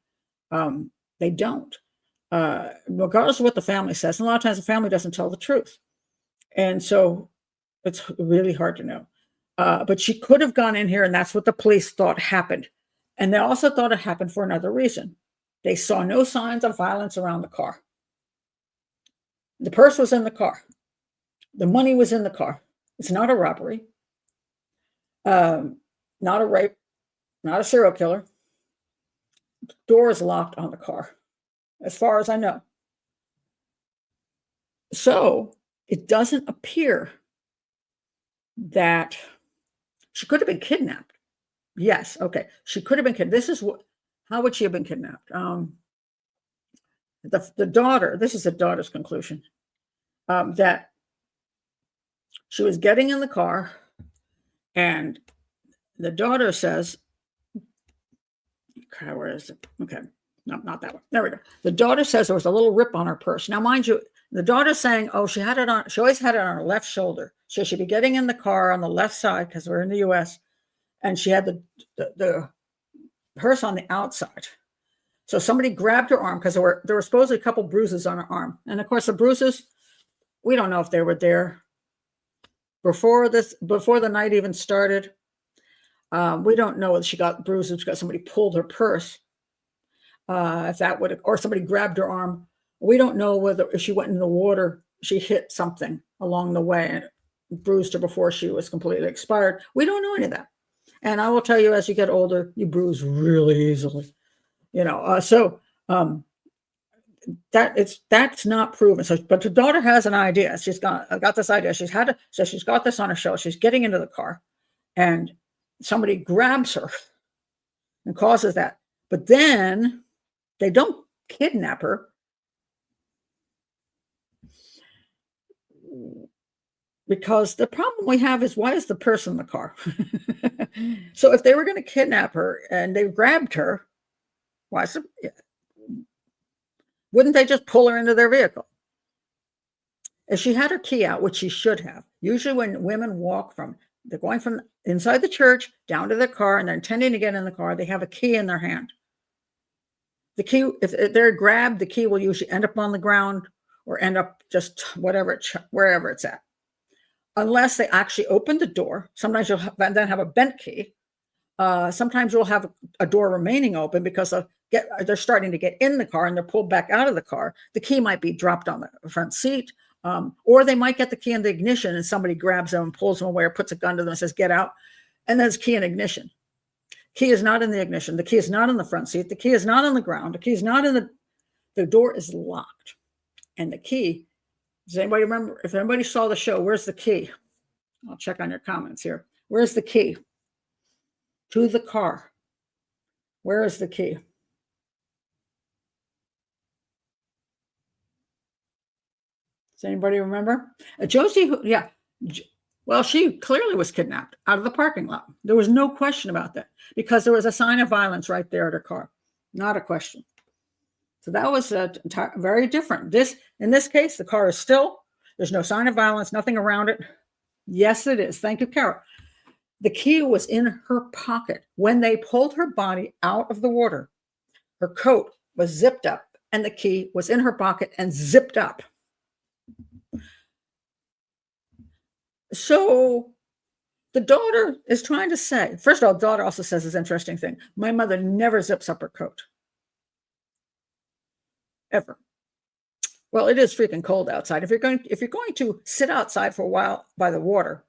Speaker 1: They don't, regardless of what the family says. And a lot of times the family doesn't tell the truth. And so it's really hard to know. But she could have gone in here, and that's what the police thought happened. And they also thought it happened for another reason. They saw no signs of violence around the car. The purse was in the car. The money was in the car. It's not a robbery, not a rape, not a serial killer. The door is locked on the car, as far as I know. So it doesn't appear that she could have been kidnapped. Yes, okay. She could have been kidnapped. How would she have been kidnapped? The daughter, this is the daughter's conclusion, that she was getting in the car, and the daughter says, okay, where is it? Okay, no, not that one. There we go. The daughter says there was a little rip on her purse. Now, mind you, the daughter's saying, oh, she always had it on her left shoulder. So she'd be getting in the car on the left side, because we're in the US, and she had the purse on the outside. So somebody grabbed her arm because there were supposedly a couple bruises on her arm. And of course, the bruises, we don't know if they were there before the night even started. We don't know if she got bruises because somebody pulled her purse. If that would, or somebody grabbed her arm. We don't know whether if she went in the water, she hit something along the way and bruised her before she was completely expired. We don't know any of that. And I will tell you, as you get older, you bruise really easily. That's not proven. So, but the daughter has an idea. She's got this idea. She's got this on her show. She's getting into the car, and somebody grabs her and causes that. But then they don't kidnap her because the problem we have is, why is the purse in the car? So if they were going to kidnap her and they grabbed her, wouldn't they just pull her into their vehicle? If she had her key out, which she should have. Usually when women they're going from inside the church down to their car and they're intending to get in the car, they have a key in their hand. The key, if they're grabbed, the key will usually end up on the ground or end up just wherever it's at. Unless they actually open the door. Sometimes you'll then have a bent key. Sometimes you'll have a door remaining open because they're starting to get in the car and they're pulled back out of the car. The key might be dropped on the front seat, or they might get the key in the ignition and somebody grabs them and pulls them away or puts a gun to them and says, get out. And there's key in ignition. Key is not in the ignition. The key is not in the front seat. The key is not on the ground. The key is not in the door is locked. And the key, does anybody remember? If anybody saw the show, where's the key? I'll check on your comments here. Where's the key to the car? Where is the key? Does anybody remember? Josie, yeah. Well, she clearly was kidnapped out of the parking lot. There was no question about that because there was a sign of violence right there at her car. Not a question. So that was very different. In this case, the car is still, there's no sign of violence, nothing around it. Yes, it is. Thank you, Carol. The key was in her pocket. When they pulled her body out of the water, her coat was zipped up and the key was in her pocket and zipped up. So the daughter is trying to say, first of all, the daughter also says this interesting thing. My mother never zips up her coat. Ever. Well, it is freaking cold outside. If you're going to sit outside for a while by the water,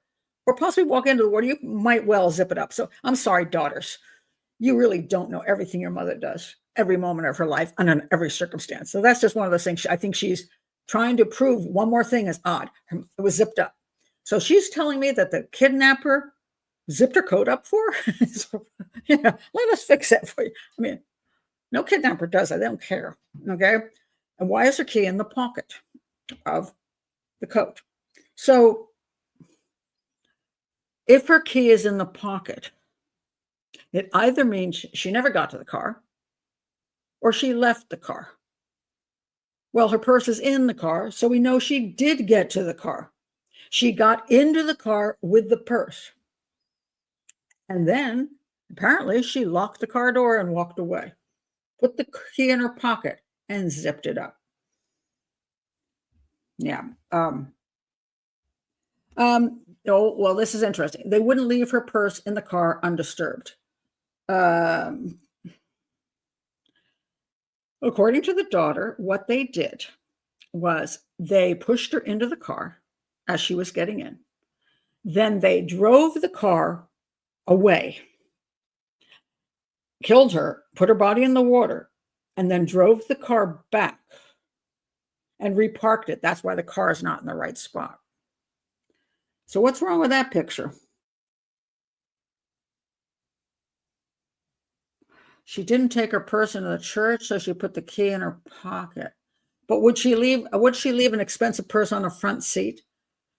Speaker 1: or possibly walk into the water, you might well zip it up. So I'm sorry, daughters. You really don't know everything your mother does every moment of her life and in every circumstance. So that's just one of those things. I think she's trying to prove one more thing is odd. It was zipped up. So she's telling me that the kidnapper zipped her coat up for her? So, let us fix that for you. I mean, no kidnapper does that. They don't care. Okay. And why is her key in the pocket of the coat? So if her key is in the pocket, it either means she never got to the car or she left the car. Well, her purse is in the car, so we know she did get to the car. She got into the car with the purse. And then apparently she locked the car door and walked away, put the key in her pocket and zipped it up. Yeah. Oh, well, this is interesting. They wouldn't leave her purse in the car undisturbed. According to the daughter, what they did was they pushed her into the car as she was getting in. Then they drove the car away, killed her, put her body in the water, and then drove the car back and reparked it. That's why the car is not in the right spot. So what's wrong with that picture? She didn't take her purse into the church, so she put the key in her pocket. But would she leave an expensive purse on the front seat?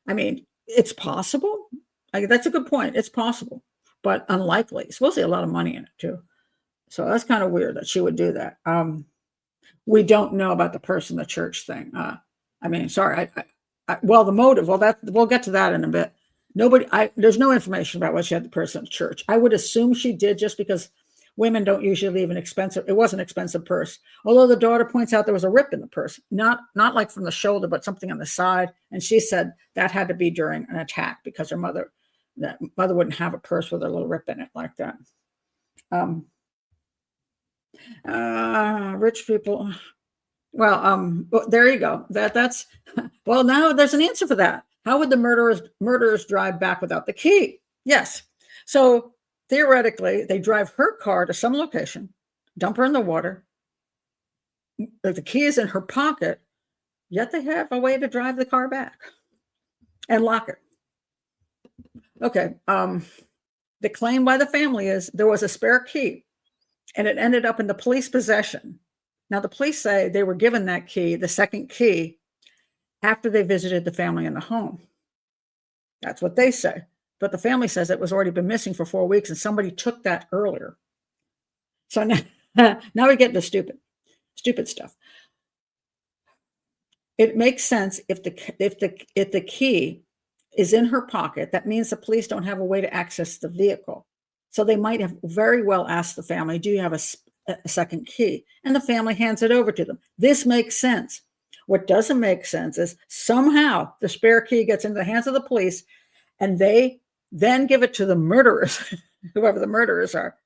Speaker 1: I mean, it's possible. That's a good point. It's possible, but unlikely. It's supposed to be a lot of money in it too. So that's kind of weird that she would do that. We don't know about the purse in the church thing. I mean, sorry. Well, the motive. Well, we'll get to that in a bit. There's no information about why she had the purse in the church. I would assume she did just because women don't usually leave it was an expensive purse. Although the daughter points out there was a rip in the purse, not like from the shoulder, but something on the side. And she said that had to be during an attack because her mother wouldn't have a purse with a little rip in it like that. Rich people. Well, there you go. That's well, now there's an answer for that. How would the murderers drive back without the key? Yes. So theoretically, they drive her car to some location, dump her in the water. The key is in her pocket, yet they have a way to drive the car back and lock it. Okay. The claim by the family is there was a spare key and it ended up in the police possession. Now, the police say they were given that key, the second key, after they visited the family in the home. That's what they say. But the family says it was already been missing for 4 weeks and somebody took that earlier. So now we get the stupid stuff. It makes sense if the key is in her pocket. That means the police don't have a way to access the vehicle. So they might have very well asked the family, do you have a second key? And the family hands it over to them. This makes sense. What doesn't make sense is somehow the spare key gets into the hands of the police and they then give it to the murderers, whoever the murderers are,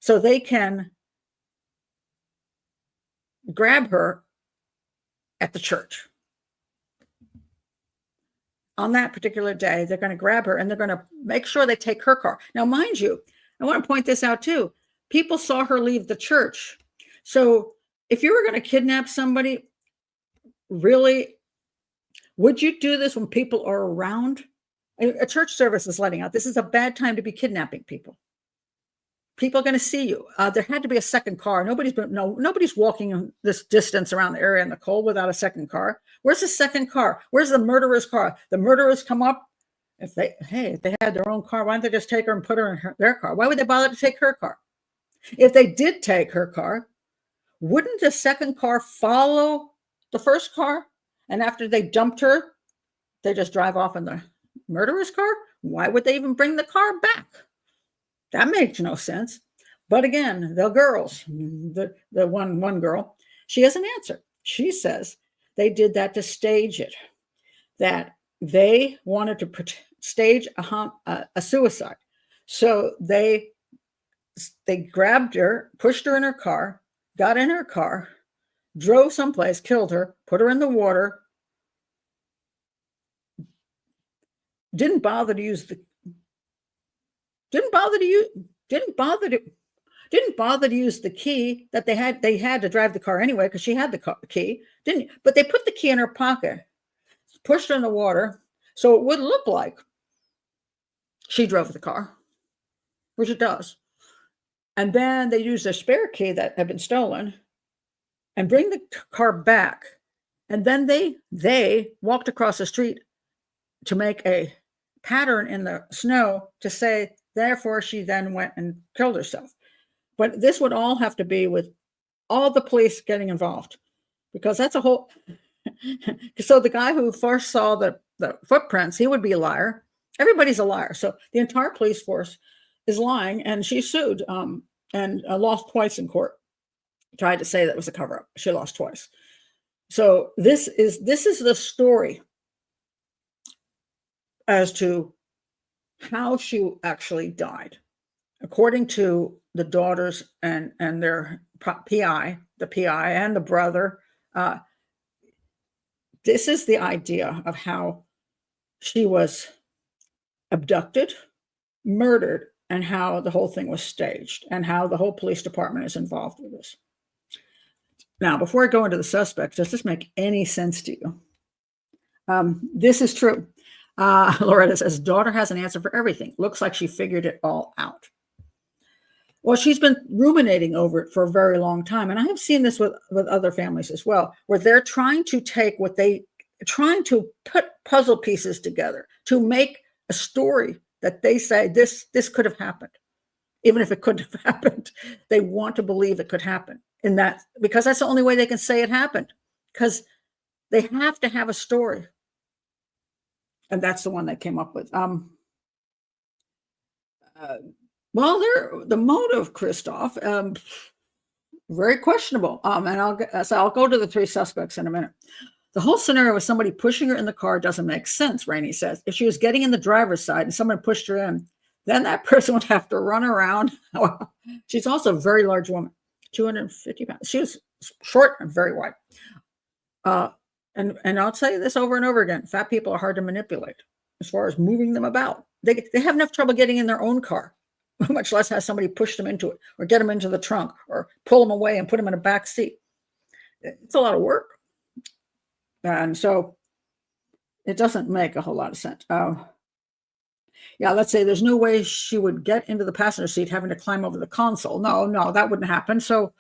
Speaker 1: so they can grab her at the church. On that particular day, they're going to grab her and they're going to make sure they take her car. Now, mind you, I want to point this out too. People saw her leave the church. So if you were going to kidnap somebody, really, would you do this when people are around? A church service is letting out. This is a bad time to be kidnapping people. People are going to see you. There had to be a second car. Nobody's walking this distance around the area in the cold without a second car. Where's the second car? Where's the murderer's car? The murderers come up. If they had their own car, why don't they just take her and put her in their car? Why would they bother to take her car? If they did take her car, wouldn't the second car follow the first car? And after they dumped her, they just drive off in the murderer's car? Why would they even bring the car back? That makes no sense. But again, the girls, the one girl, she has an answer. She says they did that to stage it, that they wanted to stage a suicide. So they grabbed her, pushed her in her car, got in her car, drove someplace, killed her, put her in the water, didn't bother to use the key that they had to drive the car anyway, because she had the key, but they put the key in her pocket, pushed her in the water, so it would look like she drove the car, which it does. And then they used a spare key that had been stolen and bring the car back. And then they walked across the street to make a pattern in the snow to say, therefore, she then went and killed herself. But this would all have to be with all the police getting involved, because that's a whole. So the guy who first saw the footprints, he would be a liar. Everybody's a liar. So the entire police force is lying, and she sued and lost twice in court. Tried to say that was a cover-up. She lost twice. So this is the story as to how she actually died, according to the daughters and their PI, the PI and the brother. This is the idea of how she was abducted, murdered, and how the whole thing was staged, and how the whole police department is involved with this. Now, before I go into the suspects, does this make any sense to you? This is true. Loretta says, daughter has an answer for everything. Looks like she figured it all out. Well, she's been ruminating over it for a very long time. And I have seen this with other families as well, where they're trying to take trying to put puzzle pieces together to make a story that they say this could have happened. Even if it couldn't have happened, they want to believe it could happen because that's the only way they can say it happened, because they have to have a story. And that's the one they came up with. Well, the motive, Christoph, very questionable. And I'll go to the three suspects in a minute. The whole scenario with somebody pushing her in the car doesn't make sense, Rainey says. If she was getting in the driver's side and someone pushed her in, then that person would have to run around. She's also a very large woman, 250 pounds. She was short and very wide. And I'll tell you this over and over again, fat people are hard to manipulate as far as moving them about. They have enough trouble getting in their own car, much less have somebody push them into it or get them into the trunk or pull them away and put them in a back seat. It's a lot of work. And so it doesn't make a whole lot of sense. Yeah, let's say there's no way she would get into the passenger seat having to climb over the console. No, that wouldn't happen. So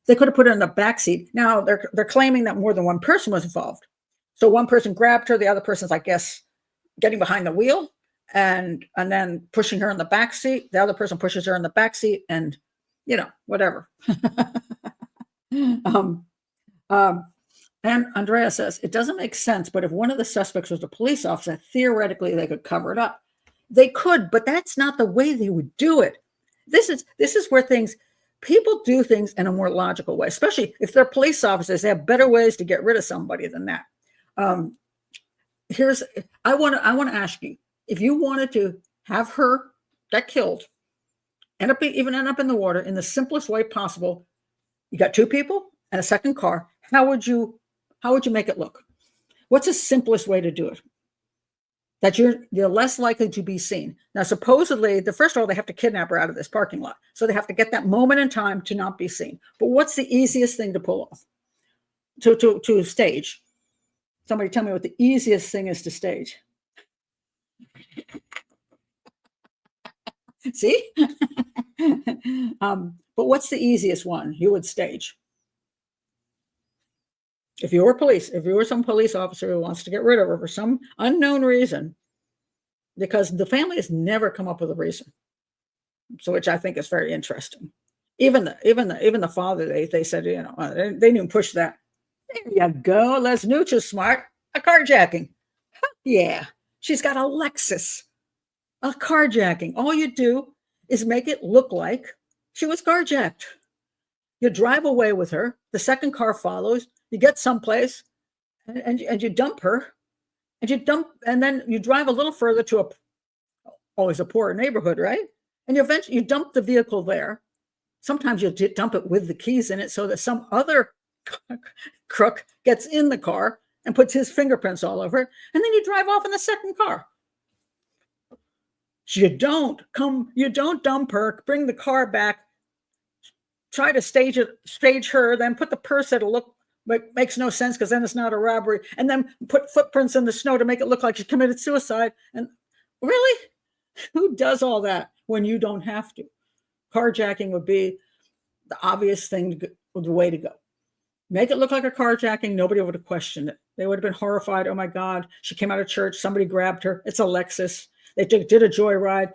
Speaker 1: they could have put her in the back seat. Now they're claiming that more than one person was involved. So one person grabbed her, the other person's, I guess, getting behind the wheel and then pushing her in the back seat. The other person pushes her in the back seat and, whatever. And Andrea says, it doesn't make sense, but if one of the suspects was a police officer, theoretically they could cover it up. They could, but that's not the way they would do it. This is where people do things in a more logical way, especially if they're police officers. They have better ways to get rid of somebody than that. I want to ask you, if you wanted to have her get killed, end up in the water in the simplest way possible, you got two people and a second car, how would you make it look? What's the simplest way to do it? That you're less likely to be seen. Now, supposedly, first of all, they have to kidnap her out of this parking lot. So they have to get that moment in time to not be seen. But what's the easiest thing to pull off? To stage? Somebody tell me what the easiest thing is to stage. See? But what's the easiest one you would stage? If you were some police officer who wants to get rid of her for some unknown reason, because the family has never come up with a reason, so which I think is very interesting. Even the father, they said, they didn't even push that. There you go. Les Nooch is smart. A carjacking. Yeah, she's got a Lexus. A carjacking. All you do is make it look like she was carjacked. You drive away with her. The second car follows. You get someplace, and you dump her, and then you drive a little further to always a poor neighborhood, right? And you dump the vehicle there. Sometimes you dump it with the keys in it so that some other crook gets in the car and puts his fingerprints all over it, and then you drive off in the second car. You don't dump her, bring the car back, try to stage her, then put the purse that'll look. But makes no sense because then it's not a robbery. And then put footprints in the snow to make it look like she committed suicide. And really? Who does all that when you don't have to? Carjacking would be the obvious thing, the way to go. Make it look like a carjacking. Nobody would have questioned it. They would have been horrified. Oh my God, she came out of church. Somebody grabbed her. It's a Lexus. They did a joyride,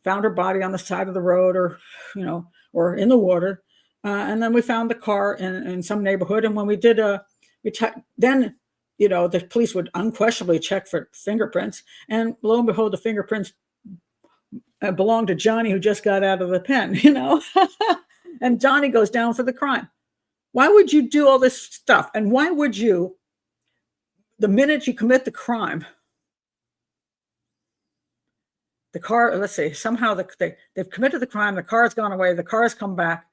Speaker 1: found her body on the side of the road or in the water. And then we found the car in some neighborhood. And when we did, then the police would unquestionably check for fingerprints. And lo and behold, the fingerprints belonged to Johnny, who just got out of the pen, And Johnny goes down for the crime. Why would you do all this stuff? And why would you, the minute you commit the crime, the car, let's say, somehow they've committed the crime, the car's gone away, the car's come back.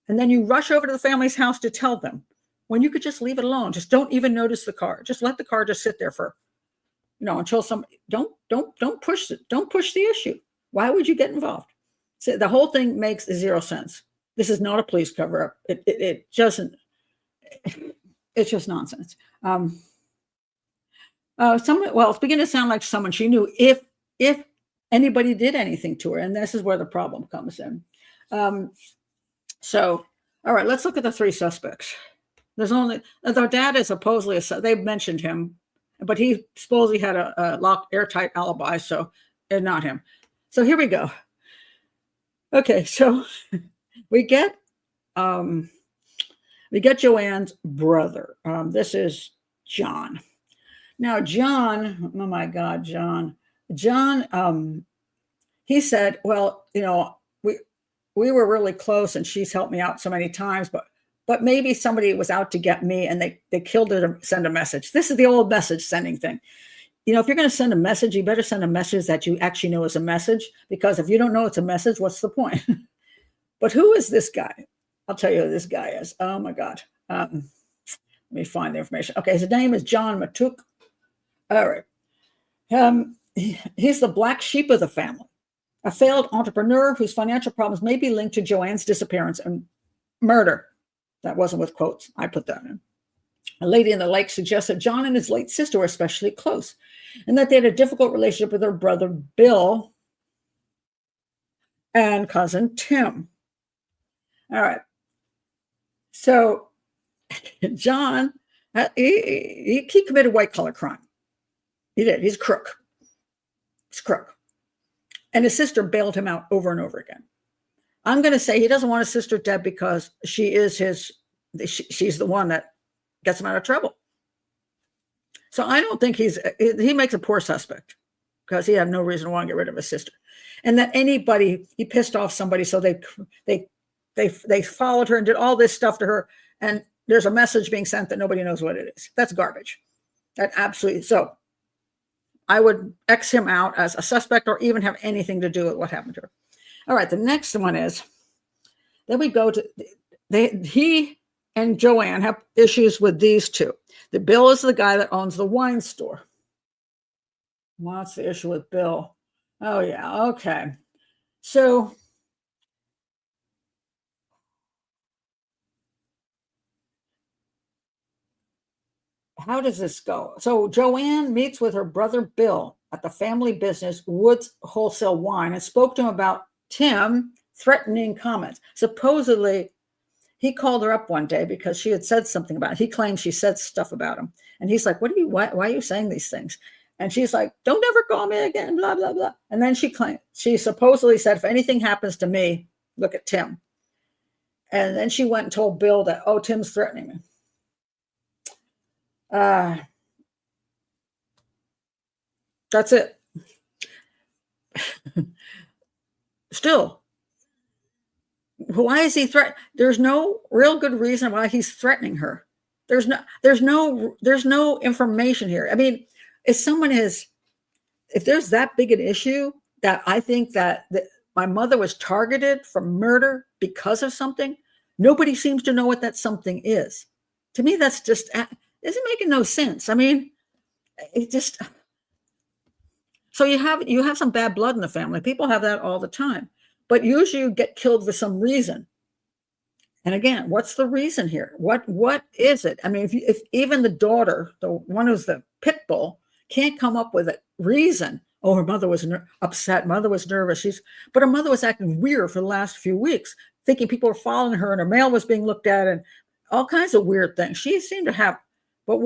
Speaker 1: And then you rush over to the family's house to tell them when you could just leave it alone. Just don't even notice the car. Just let the car just sit there for, until don't push it. Don't push the issue. Why would you get involved? So the whole thing makes zero sense. This is not a police cover-up. It doesn't. It's just nonsense. It's beginning to sound like someone she knew if anybody did anything to her, and this is where the problem comes in. So, all right, let's look at the three suspects. Their dad is supposedly, they've mentioned him, but he supposedly had a locked, airtight alibi, so not him. So here we go. Okay, so we get JoAnn's brother. This is John. Now, John, oh my God, John, he said, well, we were really close and she's helped me out so many times, but maybe somebody was out to get me and they killed her to send a message. This is the old message sending thing. You know, if you're going to send a message, you better send a message that you actually know is a message, because if you don't know it's a message, what's the point? But who is this guy? I'll tell you who this guy is. Oh my God. Let me find the information. Okay, his name is JoAnn Matouk. All right. He's the black sheep of the family, a failed entrepreneur whose financial problems may be linked to JoAnn's disappearance and murder. That wasn't with quotes. I put that in. A lady in the lake suggests that John and his late sister were especially close and that they had a difficult relationship with their brother Bill and cousin Tim. All right. So John, he committed white collar crime. He did. He's a crook. He's a crook. And his sister bailed him out over and over again. I'm going to say he doesn't want his sister dead because she's the one that gets him out of trouble. So I don't think he makes a poor suspect, because he had no reason to want to get rid of his sister. And that he pissed off somebody, so they followed her and did all this stuff to her, and there's a message being sent that nobody knows what it is. That's garbage. That absolutely. So I would X him out as a suspect, or even have anything to do with what happened to her. All right, the next one is, then we go to, he and JoAnn have issues with these two. The Bill is the guy that owns the wine store. What's the issue with Bill? Oh yeah, okay. So how does this go? So JoAnn meets with her brother Bill at the family business Woods Wholesale Wine and spoke to him about Tim threatening comments. Supposedly, he called her up one day because she had said something about it. He claims she said stuff about him. And he's like, why are you saying these things? And she's like, don't ever call me again, blah, blah, blah. And then she supposedly said, if anything happens to me, look at Tim. And then she went and told Bill that, oh, Tim's threatening me. That's it. Still, why is he threatening? There's no real good reason why he's threatening her. There's no information here. I mean, if there's that big an issue that I think that my mother was targeted for murder because of something, nobody seems to know what that something is. To me, that's just isn't making no sense. I mean, it just. So you have some bad blood in the family. People have that all the time, but usually you get killed for some reason. And again, what's the reason here? What is it? I mean, if even the daughter, the one who's the pit bull, can't come up with a reason. Oh, her mother was upset. Mother was nervous. But her mother was acting weird for the last few weeks, thinking people were following her and her mail was being looked at and all kinds of weird things. She seemed to have, but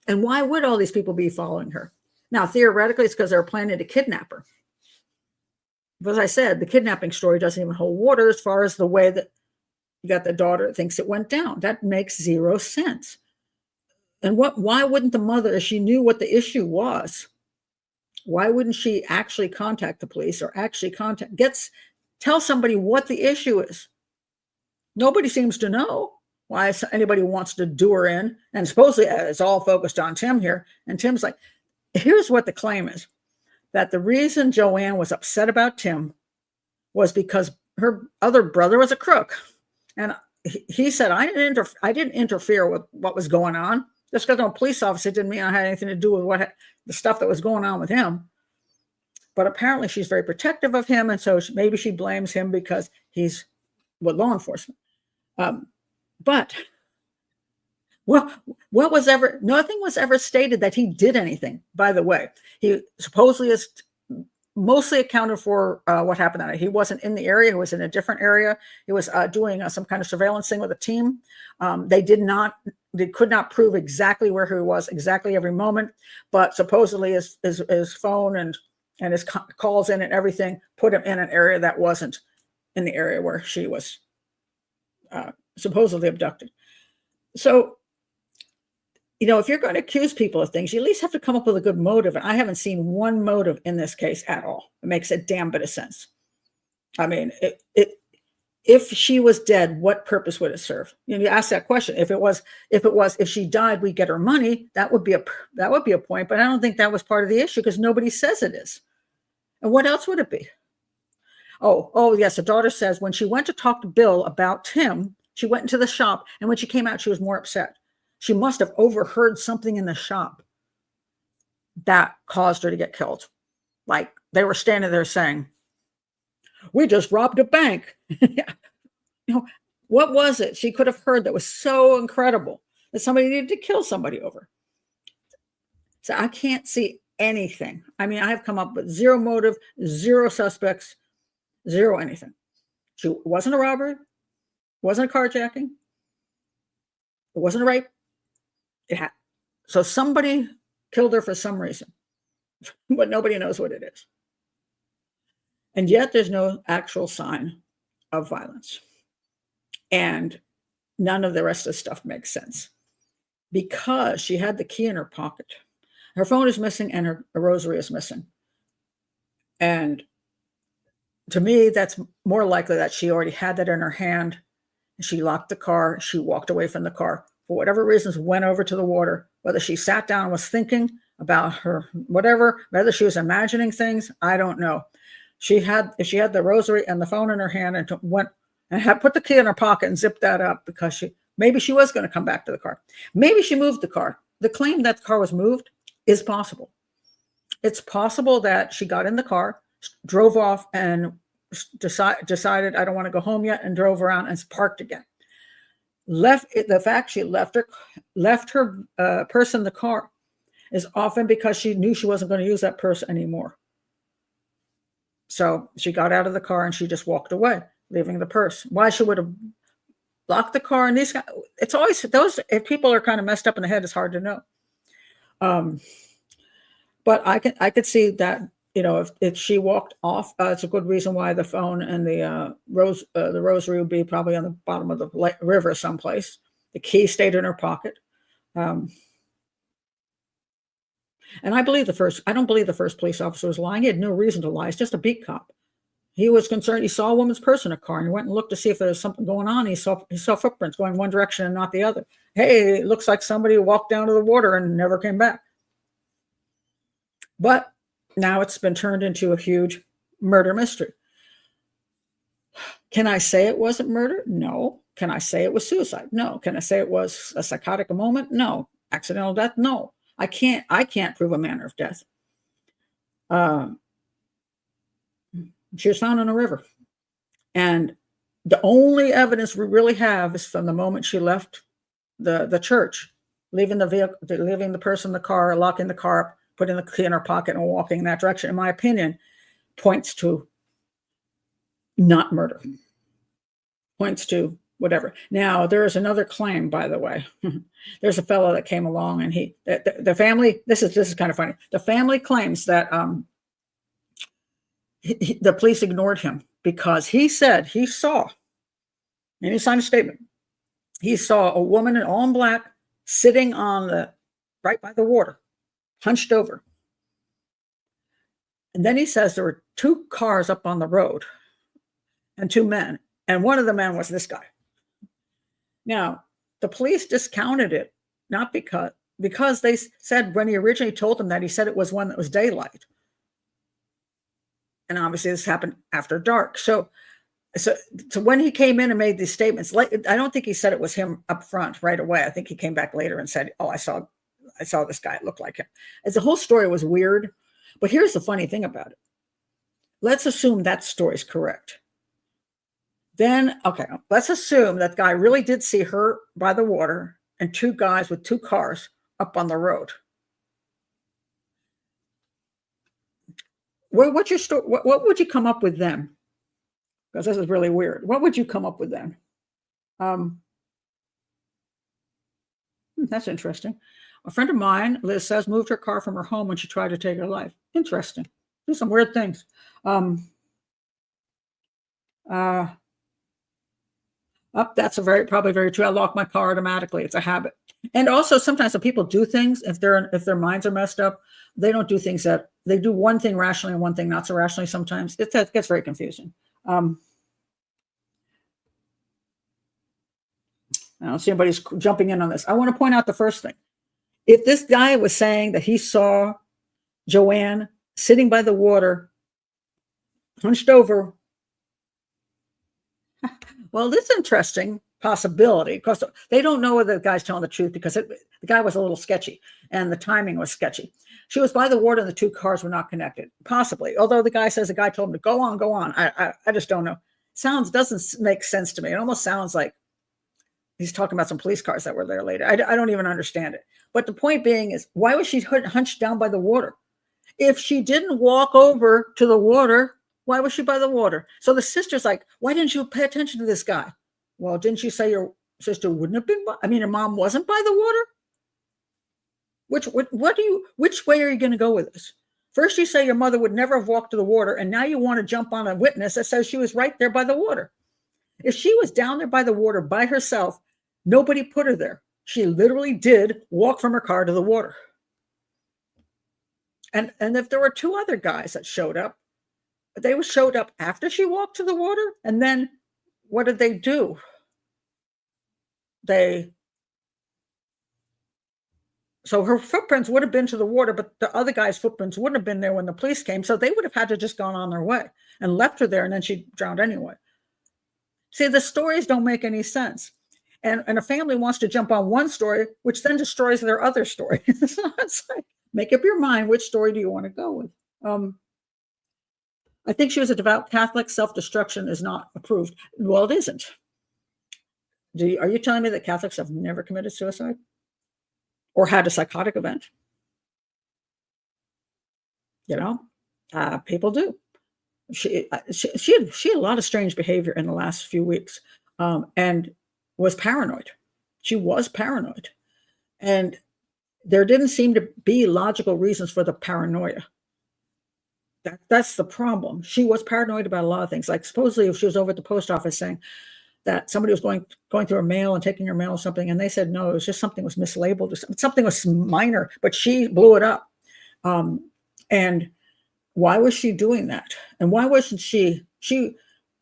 Speaker 1: and why would all these people be following her? Now, theoretically, it's because they were planning to kidnap her. But as I said, the kidnapping story doesn't even hold water as far as the way that you got the daughter that thinks it went down. That makes zero sense. And why wouldn't the mother, if she knew what the issue was, why wouldn't she actually contact the police or actually tell somebody what the issue is? Nobody seems to know why anybody wants to do her in. And supposedly it's all focused on Tim here. And Tim's like, here's what the claim is, that the reason JoAnn was upset about Tim was because her other brother was a crook. And he said, I didn't interfere with what was going on. Just because I'm a police officer didn't mean I had anything to do with the stuff that was going on with him. But apparently she's very protective of him. And so maybe she blames him because he's with law enforcement. But well, nothing was ever stated that he did anything, by the way. He supposedly is mostly accounted for what happened that night. He wasn't in the area. He was in a different area. He was doing some kind of surveillance thing with a team. They could not prove exactly where he was exactly every moment, but supposedly his phone and his calls in and everything put him in an area that wasn't in the area where she was supposedly abducted. So, if you're going to accuse people of things, you at least have to come up with a good motive. And I haven't seen one motive in this case at all. It makes a damn bit of sense. I mean, if she was dead, what purpose would it serve? You ask that question. If she died, we get her money. That would be a point. But I don't think that was part of the issue because nobody says it is. And what else would it be? Oh, yes. The daughter says when she went to talk to Bill about Tim, she went into the shop, and when she came out, she was more upset. She must have overheard something in the shop that caused her to get killed. Like they were standing there saying, "We just robbed a bank." What was it she could have heard that was so incredible that somebody needed to kill somebody over? So I can't see anything. I mean, I have come up with zero motive, zero suspects, zero anything. She wasn't a robbery, wasn't a carjacking, it wasn't a rape. So somebody killed her for some reason, but nobody knows what it is. And yet there's no actual sign of violence. And none of the rest of the stuff makes sense because she had the key in her pocket. Her phone is missing and her rosary is missing. And to me, that's more likely that she already had that in her hand. She locked the car. She walked away from the car. For whatever reasons, went over to the water. Whether she sat down and was thinking about her, whatever, whether she was imagining things, I don't know. If she had the rosary and the phone in her hand and went and had put the key in her pocket and zipped that up because maybe she was going to come back to the car. Maybe she moved the car. The claim that the car was moved is possible. It's possible that she got in the car, drove off, and decided I don't want to go home yet, and drove around and parked again. The fact she left her purse in the car is often because she knew she wasn't going to use that purse anymore. So she got out of the car and she just walked away, leaving the purse. Why she would have locked the car? And these guys, it's always those. If people are kind of messed up in the head, it's hard to know. But I could see that, if she walked off, it's a good reason why the phone and the rosary would be probably on the bottom of the river someplace. The key stayed in her pocket. And I don't believe the first police officer was lying. He had no reason to lie. He's just a beat cop. He was concerned. He saw a woman's purse in a car and he went and looked to see if there was something going on. He saw footprints going one direction and not the other. Hey, it looks like somebody walked down to the water and never came back. But now it's been turned into a huge murder mystery. Can I say it wasn't murder? No. Can I say it was suicide? No. Can I say it was a psychotic moment? No. Accidental death? No. I can't prove a manner of death. She was found in a river. And the only evidence we really have is from the moment she left the church, leaving the vehicle, leaving the person in the car, locking the car up, putting the key in her pocket and walking in that direction, in my opinion, points to not murder. Points to whatever. Now, there is another claim, by the way. There's a fellow that came along and the family, this is kind of funny. The family claims that the police ignored him because he said he saw, and he signed a statement, he saw a woman all in black sitting right by the water, hunched over. And then he says there were two cars up on the road and two men, and one of the men was this guy. Now, the police discounted it, not because they said when he originally told them that, he said it was one that was daylight. And obviously this happened after dark. So when he came in and made these statements, I don't think he said it was him up front right away. I think he came back later and said, "Oh, I saw this guy. It looked like him." As the whole story was weird. But here's the funny thing about it. Let's assume that story is correct. Then, okay, let's assume that guy really did see her by the water and two guys with two cars up on the road. What's your story? What would you come up with then? Because this is really weird. What would you come up with then? That's interesting. A friend of mine, Liz says, moved her car from her home when she tried to take her life. Interesting. Do some weird things. That's probably very true. I lock my car automatically. It's a habit. And also sometimes when people do things, if their minds are messed up, they don't do things they do one thing rationally and one thing not so rationally sometimes. It gets very confusing. I don't see anybody's jumping in on this. I want to point out the first thing. If this guy was saying that he saw JoAnn sitting by the water, hunched over, well, this is interesting possibility, because they don't know whether the guy's telling the truth, because the guy was a little sketchy and the timing was sketchy. She was by the water and the two cars were not connected, possibly. Although the guy says the guy told him to go on, go on. I just don't know. Doesn't make sense to me. It almost sounds like he's talking about some police cars that were there later. I don't even understand it. But the point being is, why was she hunched down by the water? If she didn't walk over to the water, why was she by the water? So the sister's like, why didn't you pay attention to this guy? Well, didn't you say your sister wouldn't have been? Your mom wasn't by the water? Which way are you going to go with this? First, you say your mother would never have walked to the water, and now you want to jump on a witness that says she was right there by the water. If she was down there by the water by herself, nobody put her there. She literally did walk from her car to the water. And if there were two other guys that showed up, they showed up after she walked to the water, and then what did they do? So her footprints would have been to the water, but the other guy's footprints wouldn't have been there when the police came. So they would have had to just gone on their way and left her there, and then she drowned anyway. See, the stories don't make any sense. And a family wants to jump on one story, which then destroys their other story. So it's like, make up your mind, which story do you want to go with? I think she was a devout Catholic. Self-destruction is not approved. Well, it isn't. Are you telling me that Catholics have never committed suicide or had a psychotic event? People do. She had a lot of strange behavior in the last few weeks, and was paranoid. She was paranoid, and there didn't seem to be logical reasons for the paranoia. That's the problem. She was paranoid about a lot of things. Like, supposedly, if she was over at the post office saying that somebody was going through her mail and taking her mail or something, and they said no, it was just something was mislabeled or something was minor, but she blew it up. And why was she doing that? And why wasn't she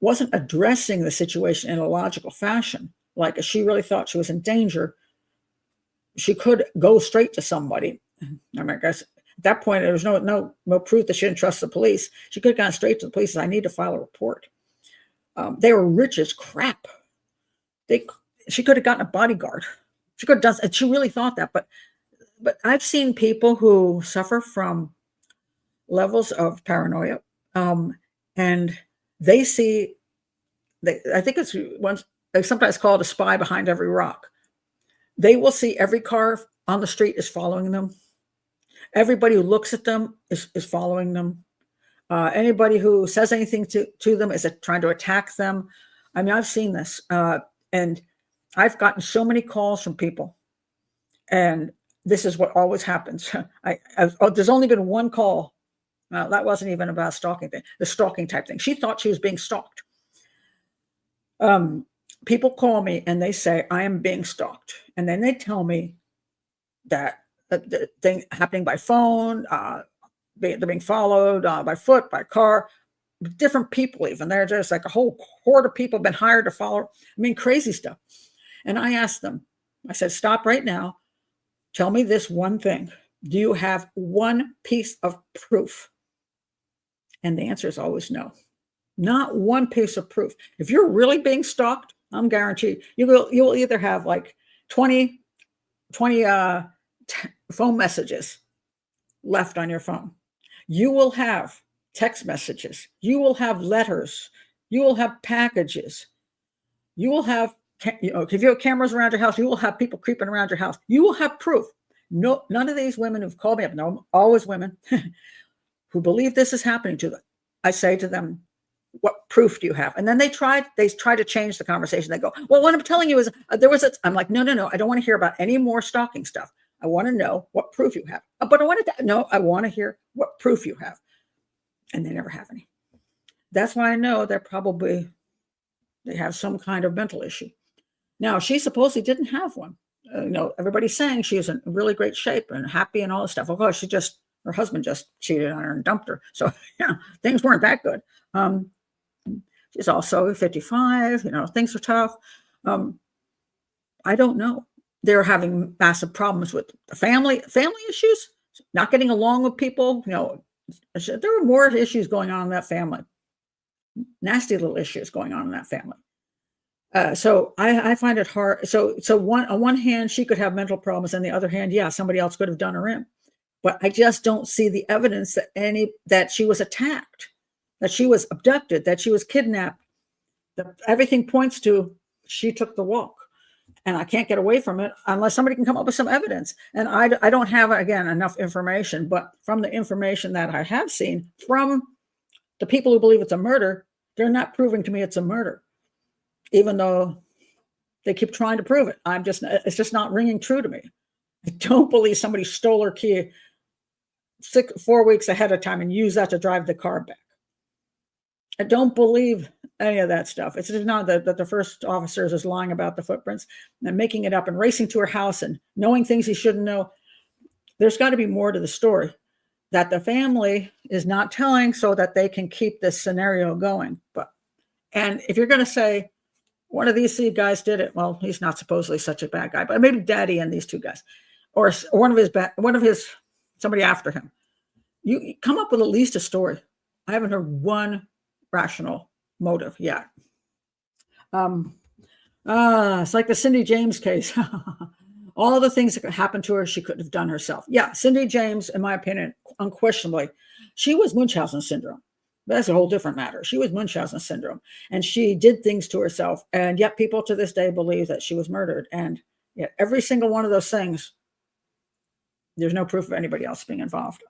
Speaker 1: wasn't addressing the situation in a logical fashion? Like, if she really thought she was in danger, she could go straight to somebody. I guess at that point, there was no proof that she didn't trust the police. She could have gone straight to the police and said, I need to file a report. They were rich as crap. She could have gotten a bodyguard. She could have done, and she really thought that. But I've seen people who suffer from levels of paranoia, and they see. I think it's they sometimes call it a spy behind every rock. They will see every car on the street is following them. Everybody who looks at them is following them. Anybody who says anything to them is trying to attack them. I've seen this, and I've gotten so many calls from people, and this is what always happens. There's only been one call. That wasn't even about a stalking thing, the stalking type thing. She thought she was being stalked. People call me and they say, I am being stalked. And then they tell me that the thing happening by phone, they're being followed by foot, by car, different people even. They're just like a whole horde of people have been hired to follow. Crazy stuff. And I asked them, I said, stop right now. Tell me this one thing. Do you have one piece of proof? And the answer is always no. Not one piece of proof. If you're really being stalked, I'm guaranteed you will either have like 20 phone messages left on your phone. You will have text messages. You will have letters. You will have packages. You will have, if you have cameras around your house, you will have people creeping around your house. You will have proof. No, none of these women who've called me up, no, always women who believe this is happening to them. I say to them, what proof do you have? And then they try to change the conversation. They go, well, what I'm telling you is I'm like, no, I don't want to hear about any more stalking stuff. I want to know what proof you have. But I want to hear what proof you have. And they never have any. That's why I know they have some kind of mental issue. Now, she supposedly didn't have one. Everybody's saying she was in really great shape and happy and all this stuff. Of course, her husband just cheated on her and dumped her. So, things weren't that good. She's also 55. Things are tough. Um, I don't know. They're having massive problems with family issues, not getting along with people. There were more issues going on in that family. Nasty little issues going on in that family. So I find it hard. So on one hand, she could have mental problems, on the other hand, yeah, somebody else could have done her in. But I just don't see the evidence that she was attacked, that she was abducted, that she was kidnapped. Everything points to she took the walk, and I can't get away from it unless somebody can come up with some evidence. And I don't have, again, enough information, but from the information that I have seen from the people who believe it's a murder, they're not proving to me it's a murder, even though they keep trying to prove it. It's just not ringing true to me. I don't believe somebody stole her key 4 weeks ahead of time and used that to drive the car back. I don't believe any of that stuff. It's just not that the first officer is lying about the footprints and making it up and racing to her house and knowing things he shouldn't know. There's got to be more to the story that the family is not telling so that they can keep this scenario going. And if you're going to say one of these guys did it, well, he's not supposedly such a bad guy, but maybe Daddy and these two guys, or one of his somebody after him. You come up with at least a story. I haven't heard one rational motive yet. It's like the Cindy James case. All the things that happened to her, she couldn't have done herself. Yeah, Cindy James, in my opinion, unquestionably, she was Munchausen syndrome. That's a whole different matter. She was Munchausen syndrome, and she did things to herself, and yet people to this day believe that she was murdered. And yet every single one of those things, there's no proof of anybody else being involved.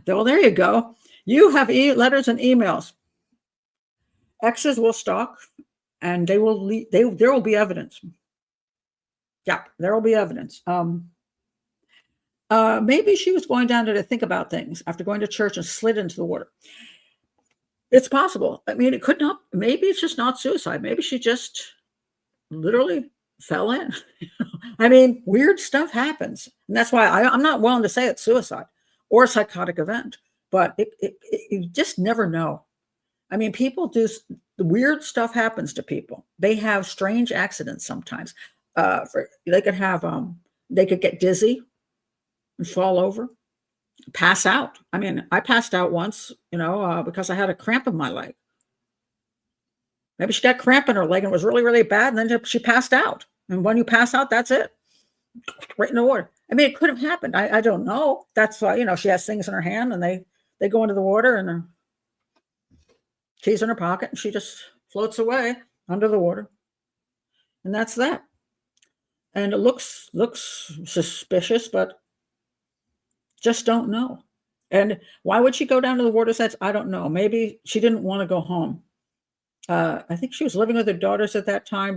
Speaker 1: Well, there you go. You have letters and emails. Exes will stalk, and there will be evidence. Yeah, there will be evidence. Maybe she was going down there to think about things after going to church and slid into the water. It's possible. I mean, it could not. Maybe it's just not suicide. Maybe she just literally fell in. I mean, weird stuff happens, and that's why I'm not willing to say it's suicide or a psychotic event. But you just never know. I mean, people do weird stuff happens to people. They have strange accidents sometimes. They could get dizzy and fall over, pass out. I mean, I passed out once, because I had a cramp in my leg. Maybe she got cramp in her leg and it was really, really bad, and then she passed out. And when you pass out, that's it. Right in the water. I mean, it could have happened. I don't know. That's why, she has things in her hand, and they go into the water, and her keys in her pocket, and she just floats away under the water. And that's that. And it looks suspicious, but just don't know. And why would she go down to the water sets? I don't know. Maybe she didn't want to go home. I think she was living with her daughters at that time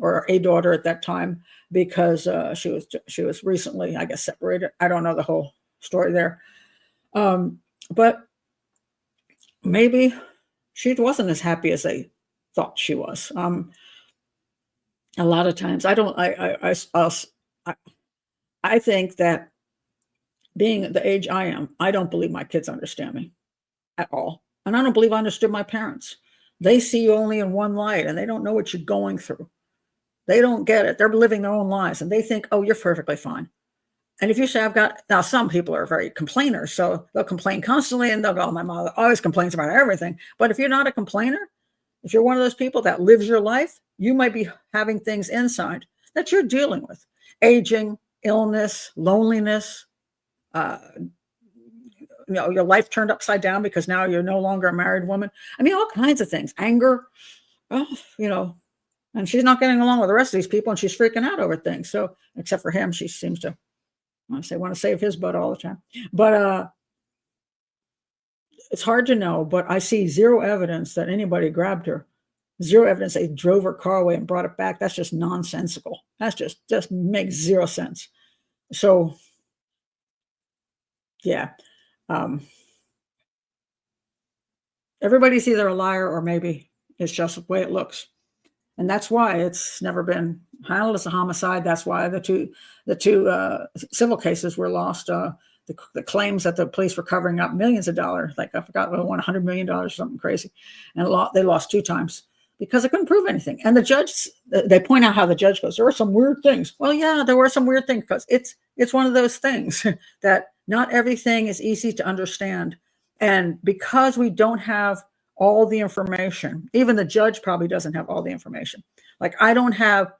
Speaker 1: or a daughter at that time, because she was recently, I guess, separated. I don't know the whole story there. But maybe she wasn't as happy as they thought she was. A lot of times, I think that being the age I am, I don't believe my kids understand me at all. And I don't believe I understood my parents. They see you only in one light, and they don't know what you're going through. They don't get it. They're living their own lives, and they think, oh, you're perfectly fine. And if you say, now some people are very complainers, so they'll complain constantly, and they'll go, my mother always complains about everything. But if you're not a complainer, if you're one of those people that lives your life, you might be having things inside that you're dealing with. Aging, illness, loneliness, your life turned upside down because now you're no longer a married woman. I mean, all kinds of things, anger, and she's not getting along with the rest of these people, and she's freaking out over things. So, except for him, she seems to, want to save his butt all the time. But it's hard to know, but I see zero evidence that anybody grabbed her. Zero evidence they drove her car away and brought it back. That's just nonsensical. That's just makes zero sense. So, yeah. Everybody's either a liar or maybe it's just the way it looks. And that's why it's never been handled as a homicide. That's why the two civil cases were lost. the claims that the police were covering up millions of dollars. Like I forgot, they won $100 million or something crazy, and they lost 2 times because they couldn't prove anything. And the judge, they point out how the judge goes, there were some weird things. Well, yeah, there were some weird things, because it's one of those things that not everything is easy to understand. And because we don't have all the information, even the judge probably doesn't have all the information. Like I don't have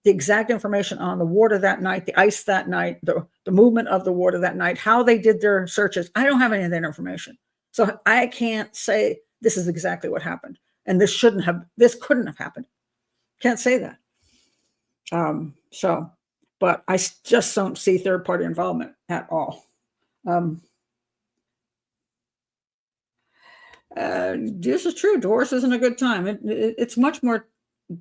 Speaker 1: the exact information on the water that night, the ice that night, the movement of the water that night, how they did their searches. I don't have any of that information. So I can't say this is exactly what happened. And this couldn't have happened. Can't say that. But I just don't see third-party involvement at all. This is true. Divorce isn't a good time. It's much more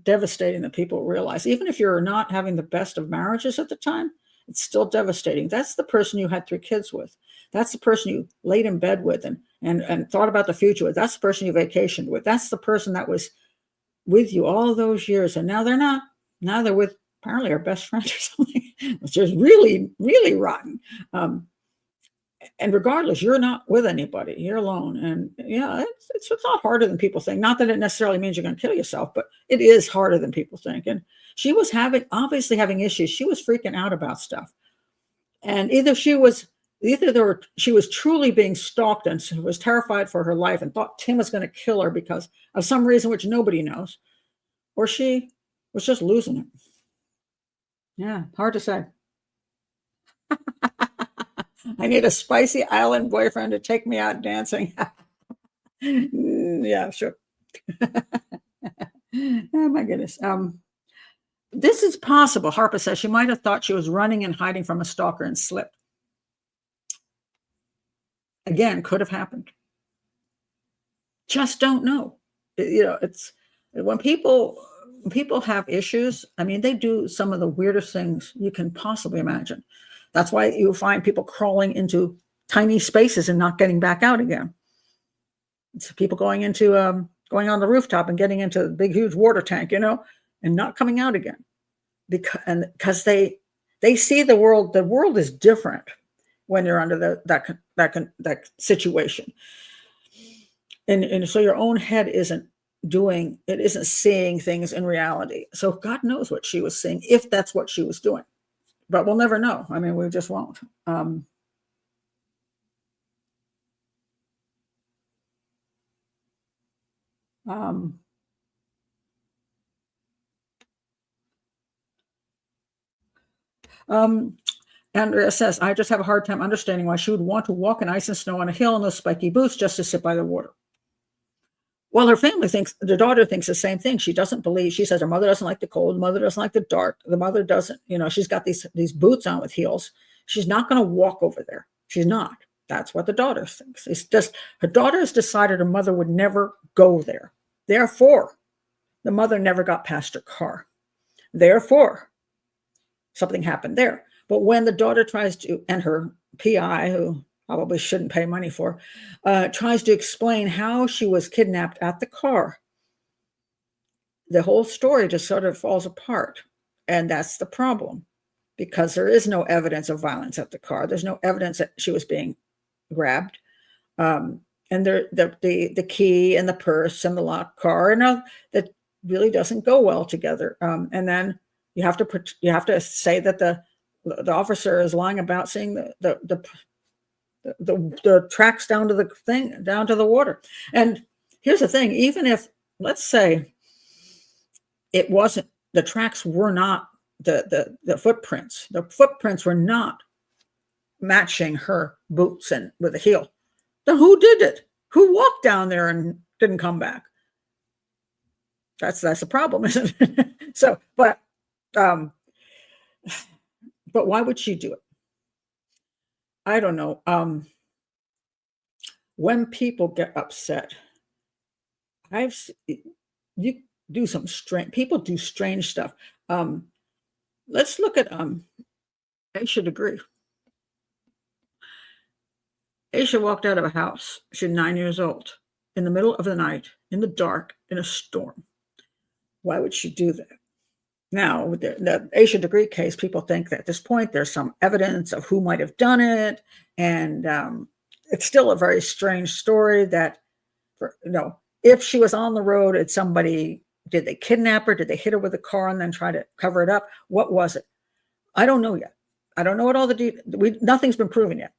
Speaker 1: devastating than people realize. Even if you're not having the best of marriages at the time, it's still devastating. That's the person you had 3 kids with. That's the person you laid in bed with and thought about the future with. That's the person you vacationed with. That's the person that was with you all those years. And now they're not. Now they're with apparently our best friend or something, which is really, really rotten. And regardless, you're not with anybody. You're alone. And yeah, it's a lot harder than people think. Not that it necessarily means you're going to kill yourself, but it is harder than people think. And she was obviously having issues. She was freaking out about stuff. And either she was truly being stalked and was terrified for her life and thought Tim was going to kill her because of some reason which nobody knows, or she was just losing it. Yeah, hard to say. I need a spicy island boyfriend to take me out dancing. Yeah, sure. Oh my goodness. This is possible. Harper says she might have thought she was running and hiding from a stalker and slipped. Again, could have happened. Just don't know. It's when people have issues. I mean, they do some of the weirdest things you can possibly imagine. That's why you find people crawling into tiny spaces and not getting back out again. It's people going on the rooftop and getting into the big, huge water tank, and not coming out again, because they see the world. The world is different when you're under that situation, and so your own head isn't seeing things in reality. So God knows what she was seeing, if that's what she was doing. But we'll never know. I mean, we just won't. Andrea says, I just have a hard time understanding why she would want to walk in ice and snow on a hill in those spiky boots just to sit by the water. Well, the daughter thinks the same thing. She doesn't believe. She says her mother doesn't like the cold. The mother doesn't like the dark. The mother doesn't, she's got these boots on with heels. She's not going to walk over there. She's not. That's what the daughter thinks. It's just her daughter has decided her mother would never go there. Therefore, the mother never got past her car. Therefore, something happened there. But when the daughter tries to, and her PI, who probably shouldn't pay money for, tries to explain how she was kidnapped at the car, the whole story just sort of falls apart. And that's the problem, because there is no evidence of violence at the car. There's no evidence that she was being grabbed. And the key and the purse and the locked car, that really doesn't go well together. And then you have to say that the officer is lying about seeing the tracks down to the water. And here's the thing: even if, let's say, it wasn't, the tracks were not the footprints. The footprints were not matching her boots and with a heel. Then who did it? Who walked down there and didn't come back? That's a problem, isn't it? So, but why would she do it? I don't know. When people get upset, you do some strange. People do strange stuff. Let's look at Aisha Degree. Aisha walked out of a house. She's 9 years old, in the middle of the night, in the dark, in a storm. Why would she do that? Now, with the Asia degree case, people think that at this point there's some evidence of who might have done it, and it's still a very strange story that, if she was on the road and somebody, did they kidnap her? Did they hit her with a car and then try to cover it up? What was it? I don't know yet. I don't know what all nothing's been proven yet.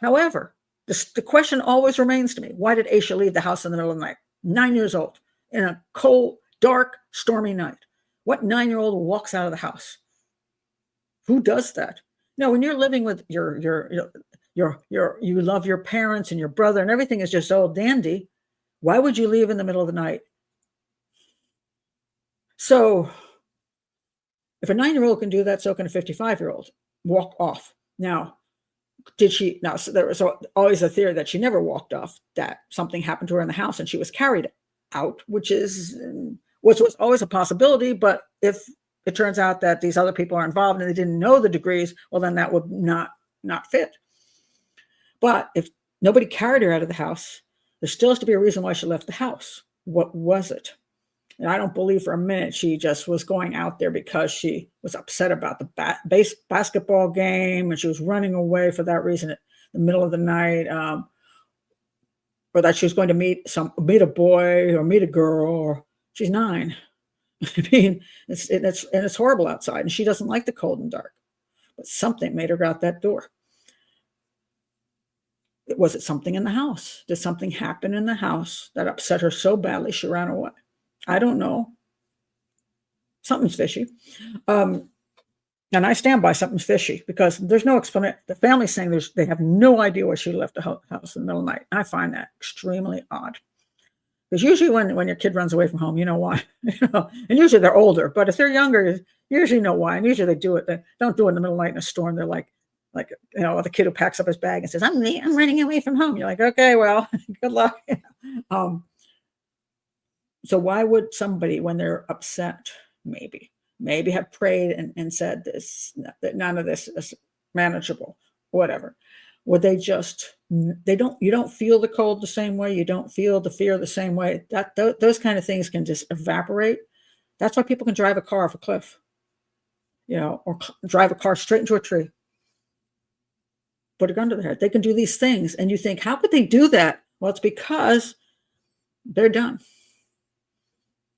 Speaker 1: However, the question always remains to me: why did Aisha leave the house in the middle of the night? 9 years old, in a cold, dark, stormy night. What 9-year-old walks out of the house? Who does that? No, when you're living with you love your parents and your brother and everything is just all dandy, why would you leave in the middle of the night? So if a 9-year-old can do that, so can a 55-year-old walk off. Now, so there was always a theory that she never walked off, that something happened to her in the house and she was carried out, which was always a possibility. But if it turns out that these other people are involved and they didn't know the degrees, well, then that would not fit. But if nobody carried her out of the house, there still has to be a reason why she left the house. What was it? And I don't believe for a minute she just was going out there because she was upset about the basketball game and she was running away for that reason at the middle of the night, or that she was going to meet a boy or meet a girl. Or she's 9. I mean, it's horrible outside, and she doesn't like the cold and dark. But something made her go out that door. Was it something in the house? Did something happen in the house that upset her so badly she ran away? I don't know. Something's fishy. And I stand by something's fishy because there's no explanation. The family's saying they have no idea why she left the house in the middle of the night. I find that extremely odd. Because usually when your kid runs away from home, you know why. And usually they're older. But if they're younger, you usually know why. And usually they do it. They don't do it in the middle of the night in a storm. They're like the kid who packs up his bag and says, I'm running away from home. You're like, okay, well, good luck. So why would somebody, when they're upset, maybe have prayed and said that none of this is manageable, whatever? Would they you don't feel the cold the same way. You don't feel the fear the same way. Those kind of things can just evaporate. That's why people can drive a car off a cliff, or drive a car straight into a tree, put a gun to their head. They can do these things. And you think, how could they do that? Well, it's because they're done.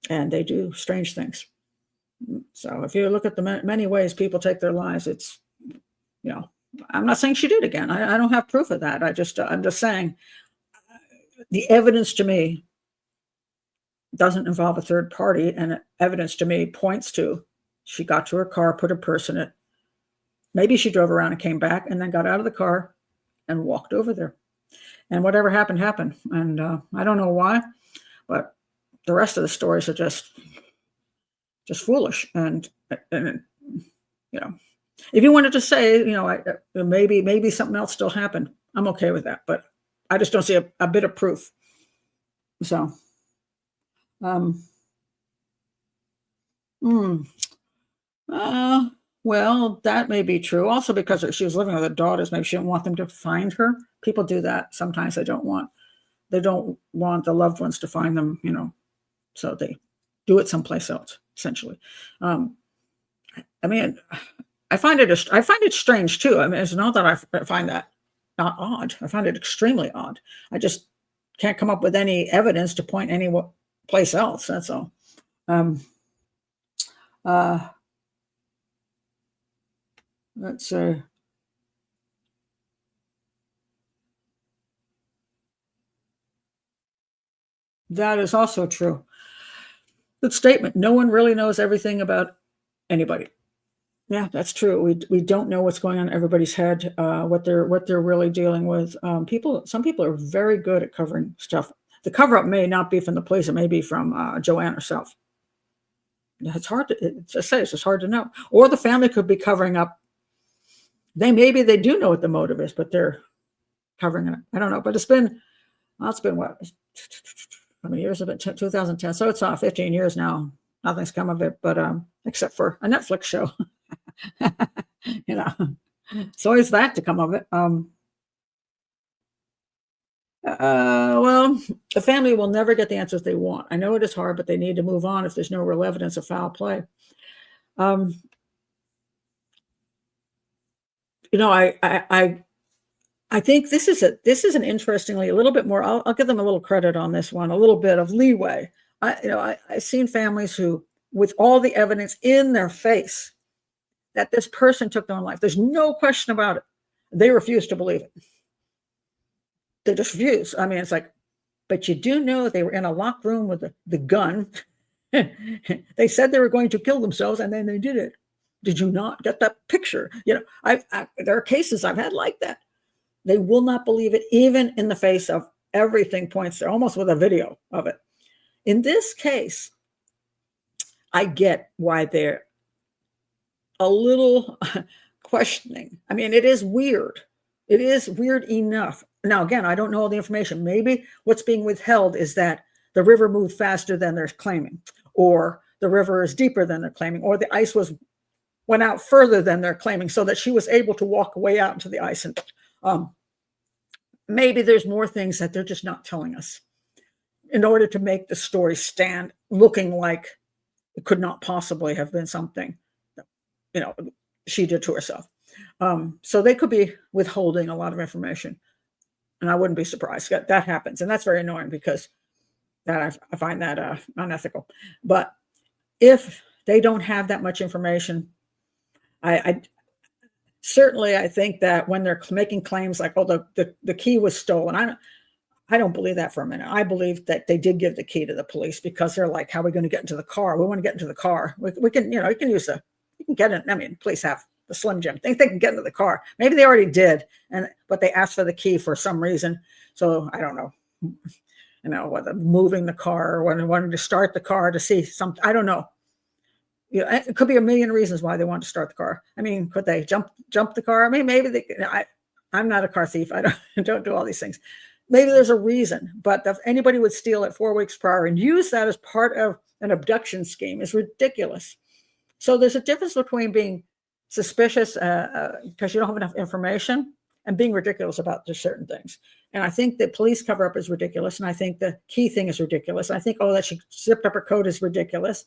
Speaker 1: And they do strange things. So if you look at the many ways people take their lives, it's, I'm not saying she did again. I don't have proof of that. I'm just saying the evidence to me doesn't involve a third party. And evidence to me points to she got to her car, put her purse in it. Maybe she drove around and came back and then got out of the car and walked over there. And whatever happened, happened. And I don't know why, but the rest of the stories are just foolish. And if you wanted to say, maybe something else still happened, I'm okay with that. But I just don't see a bit of proof. So, well, that may be true. Also, because she was living with her daughters, maybe she didn't want them to find her. People do that. Sometimes they don't want the loved ones to find them, so they do it someplace else, essentially. I mean, I find it strange too. I mean, it's not that I find that not odd. I find it extremely odd. I just can't come up with any evidence to point any place else. That's all. Let's see. That is also true. Good statement. No one really knows everything about anybody. Yeah, that's true. We don't know what's going on in everybody's head, what they're really dealing with. Some people are very good at covering stuff. The cover up may not be from the police; it may be from JoAnn herself. It's hard to say. It's just hard to know. Or the family could be covering up. Maybe they do know what the motive is, but they're covering it up. I don't know. But it's been what? How many years have it been? 2010. So it's 15 years now. Nothing's come of it, but except for a Netflix show. It's always that to come of it. Well, the family will never get the answers they want. I know it is hard, but they need to move on if there's no real evidence of foul play. Um, you know, I think this is an interestingly a little bit more. I'll give them a little credit on this one, a little bit of leeway. I've seen families who, with all the evidence in their face that this person took their own life, there's no question about it. They refuse to believe it. They just refuse. I mean, it's like, but you do know they were in a locked room with the gun. They said they were going to kill themselves, and then they did it. Did you not get that picture? There are cases I've had like that. They will not believe it, even in the face of everything points there, almost with a video of it. In this case, I get why they're a little questioning. I mean, it is weird. It is weird enough. Now, again, I don't know all the information. Maybe what's being withheld is that the river moved faster than they're claiming, or the river is deeper than they're claiming, or the ice went out further than they're claiming, so that she was able to walk way out into the ice. And maybe there's more things that they're just not telling us in order to make the story stand looking like it could not possibly have been something she did to herself. So they could be withholding a lot of information, and I wouldn't be surprised that happens. And that's very annoying, because that I find that unethical. But if they don't have that much information, I certainly, I think that when they're making claims like, oh, the key was stolen, I don't believe that for a minute. I believe that they did give the key to the police, because they're like, how are we going to get into the car? We want to get into the car. We can, you can use you can get in. I mean, police have the Slim Jim. Think they can get into the car. Maybe they already did, but they asked for the key for some reason. So I don't know, whether moving the car, or wanting to start the car to see something. I don't know. It could be a million reasons why they want to start the car. I mean, could they jump the car? I mean, maybe I'm not a car thief. I don't do all these things. Maybe there's a reason, but if anybody would steal it 4 weeks prior and use that as part of an abduction scheme is ridiculous. So there's a difference between being suspicious because you don't have enough information, and being ridiculous about just certain things. And I think the police cover up is ridiculous. And I think the key thing is ridiculous. I think, that she zipped up her coat is ridiculous.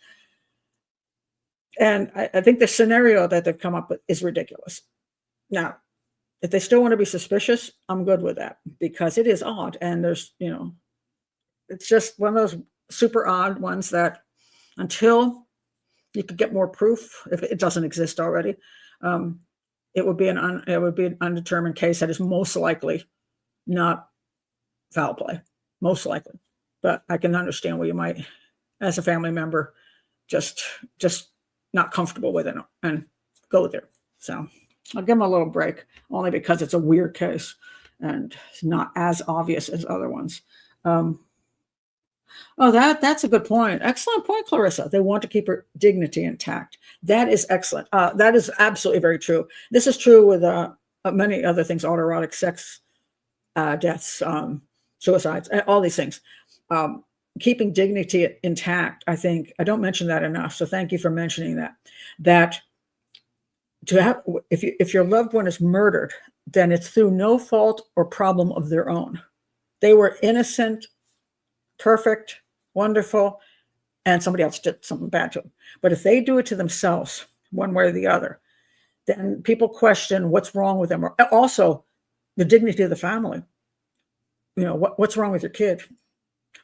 Speaker 1: And I think the scenario that they've come up with is ridiculous. Now, if they still want to be suspicious, I'm good with that, because it is odd. And there's, it's just one of those super odd ones that until you could get more proof, if it doesn't exist already, it would be an undetermined case that is most likely not foul play, most likely. But I can understand where you might, as a family member, just not comfortable with it and go there. So I'll give them a little break, only because it's a weird case and it's not as obvious as other ones. That's a good point. Excellent point, Clarissa. They want to keep her dignity intact. That is excellent. That is absolutely very true. This is true with many other things: autoerotic sex, deaths, suicides, all these things. Keeping dignity intact, I think, I don't mention that enough. So thank you for mentioning that. That to have, if your loved one is murdered, then it's through no fault or problem of their own. They were innocent, perfect, wonderful, and somebody else did something bad to them. But if they do it to themselves, one way or the other, then people question what's wrong with them. Or also the dignity of the family. What's wrong with your kid?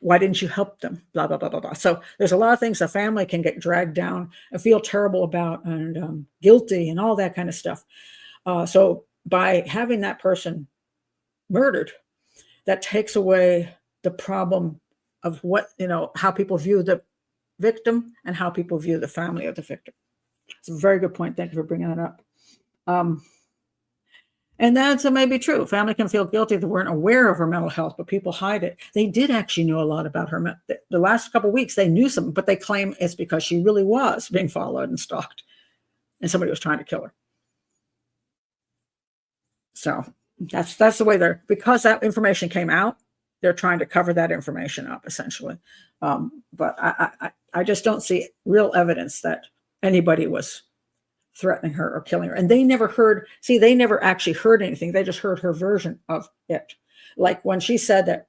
Speaker 1: Why didn't you help them? Blah, blah, blah, blah, blah. So there's a lot of things a family can get dragged down and feel terrible about, and guilty and all that kind of stuff. So by having that person murdered, that takes away the problem of how people view the victim and how people view the family of the victim. It's a very good point. Thank you for bringing that up. And that's maybe true. Family can feel guilty if they weren't aware of her mental health, but people hide it. They did actually know a lot about her. The last couple of weeks, they knew something, but they claim it's because she really was being followed and stalked, and somebody was trying to kill her. So that's the way because that information came out, they're trying to cover that information up, essentially. But I just don't see real evidence that anybody was threatening her or killing her. And they never actually heard anything. They just heard her version of it. Like when she said that,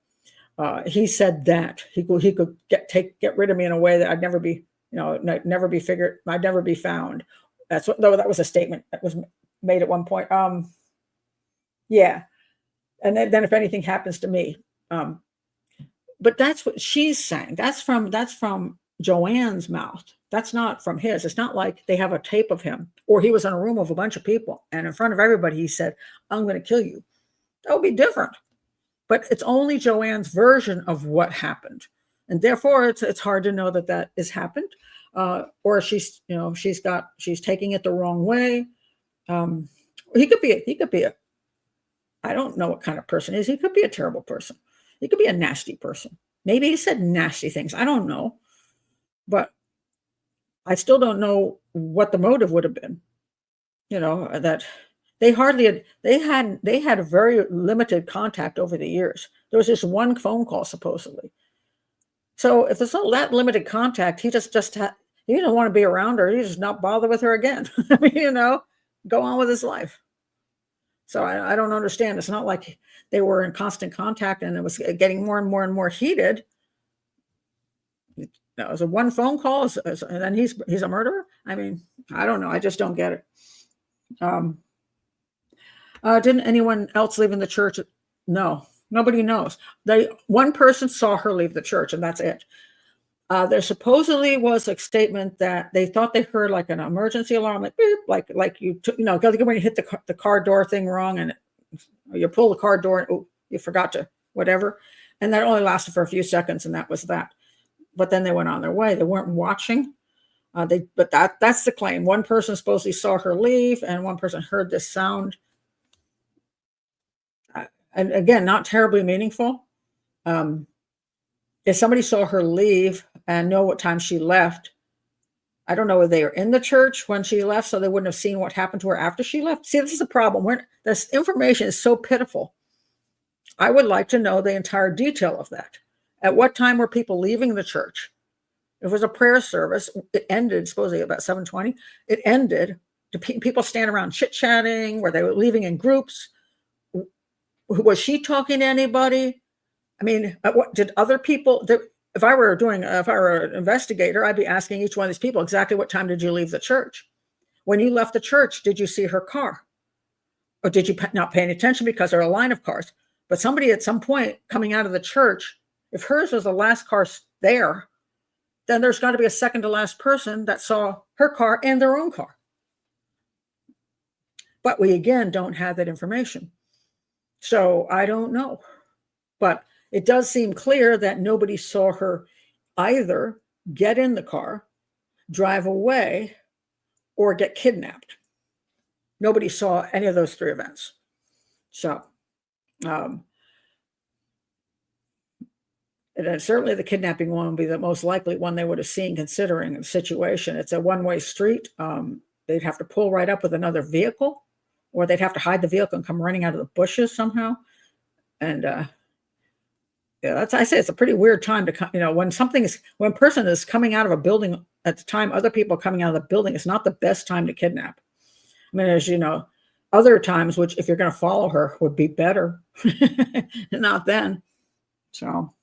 Speaker 1: he said that he could get rid of me in a way that I'd never be never be figured, might never be found. Though that was a statement that was made at one point. Yeah. And then if anything happens to me, but that's what she's saying. That's from JoAnn's mouth. That's not from his. It's not like they have a tape of him, or he was in a room of a bunch of people and in front of everybody he said, "I'm going to kill you." That would be different. But it's only JoAnn's version of what happened, and therefore it's hard to know that has happened, or she's taking it the wrong way. He could be a I don't know what kind of person he is. He could be a terrible person. He could be a nasty person. Maybe he said nasty things. I don't know. But I still don't know what the motive would have been. That they had a very limited contact over the years. There was just one phone call, supposedly. So if there's all that limited contact, he just he didn't want to be around her. He just not bother with her again. I mean, go on with his life. So I don't understand. It's not like they were in constant contact and it was getting more and more and more heated. It was a one phone call, and then he's a murderer. I mean, I don't know. I just don't get it. Didn't anyone else leave in the church? No, nobody knows. One person saw her leave the church, and that's it. There supposedly was a statement that they thought they heard like an emergency alarm, like beep, like you when you hit the car door thing wrong and you pull the car door and you forgot to whatever, and that only lasted for a few seconds, and that was that. But then they went on their way. They weren't watching. But that's the claim. One person supposedly saw her leave, and one person heard this sound. And again, not terribly meaningful. If somebody saw her leave and know what time she left, I don't know if they were in the church when she left, so they wouldn't have seen what happened to her after she left. See, this is the problem. This information is so pitiful. I would like to know the entire detail of that. At what time were people leaving the church? If it was a prayer service, it ended supposedly about 7:20. It ended. People stand around chit-chatting? Were they leaving in groups? Was she talking to anybody? I mean, what did other people? If I were an investigator, I'd be asking each one of these people exactly what time did you leave the church? When you left the church, did you see her car, or did you not pay any attention because there are a line of cars? But somebody at some point coming out of the church, if hers was the last car there, then there's got to be a second to last person that saw her car and their own car. But we again don't have that information, so I don't know. But it does seem clear that nobody saw her either get in the car, drive away, or get kidnapped. Nobody saw any of those three events. So, and certainly the kidnapping one would be the most likely one they would have seen, considering the situation. It's a one-way street. They'd have to pull right up with another vehicle, or they'd have to hide the vehicle and come running out of the bushes somehow. And yeah, I say it's a pretty weird time to come. When a person is coming out of a building at the time other people are coming out of the building, it's not the best time to kidnap. I mean, as you know, other times, which if you're going to follow her, would be better, not then. So,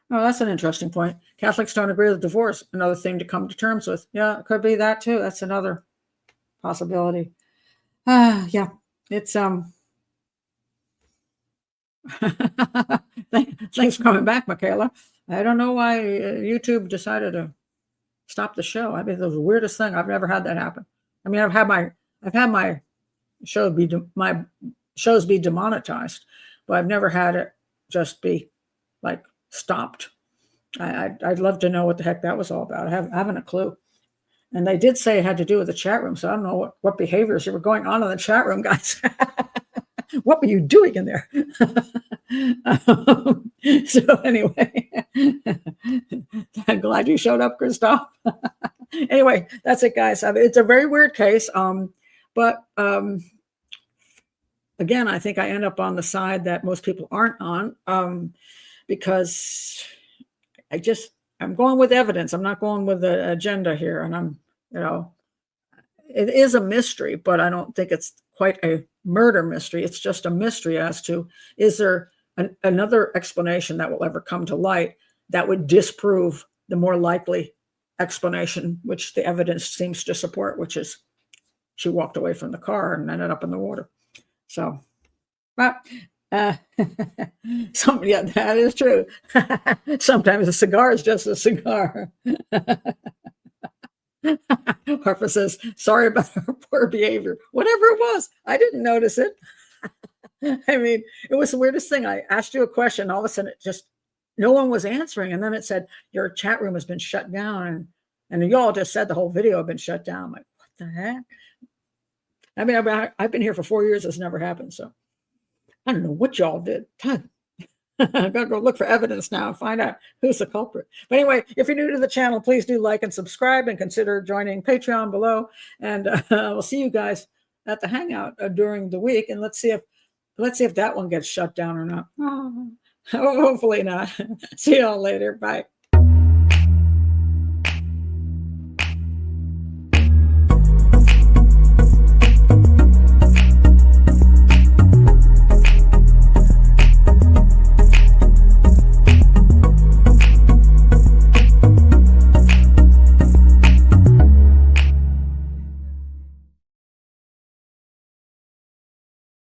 Speaker 1: oh, that's an interesting point. Catholics don't agree with divorce. Another thing to come to terms with. Yeah, it could be that too. That's another possibility. Yeah, it's Thanks for coming back, Michaela. I don't know why YouTube decided to stop the show. I mean, it was the weirdest thing. I've never had that happen. I mean, I've had my shows be demonetized, but I've never had it just be like stopped. I'd love to know what the heck that was all about. I haven't a clue. And they did say it had to do with the chat room, so I don't know what behaviors were going on in the chat room, guys. What were you doing in there? So anyway, I'm glad you showed up, Christoph. Anyway, that's it, guys. It's a very weird case. But again, I think I end up on the side that most people aren't on, because I'm going with evidence. I'm not going with the agenda here. And it is a mystery, but I don't think it's quite a murder mystery. It's just a mystery as to, is there another explanation that will ever come to light that would disprove the more likely explanation, which the evidence seems to support, which is she walked away from the car and ended up in the water. So, but yeah, that is true. Sometimes a cigar is just a cigar. Harper says, sorry about her poor behavior. Whatever it was, I didn't notice it. I mean, it was the weirdest thing. I asked you a question, all of a sudden it just, no one was answering. And then it said, your chat room has been shut down. And you all just said the whole video had been shut down. I'm like, what the heck? I mean, I've been here for 4 years. It's never happened. So I don't know what y'all did. I've got to go look for evidence now and find out who's the culprit. But anyway, if you're new to the channel, please do like and subscribe and consider joining Patreon below. And we'll see you guys at the hangout during the week. And let's see if that one gets shut down or not. Oh, hopefully not. See y'all later. Bye.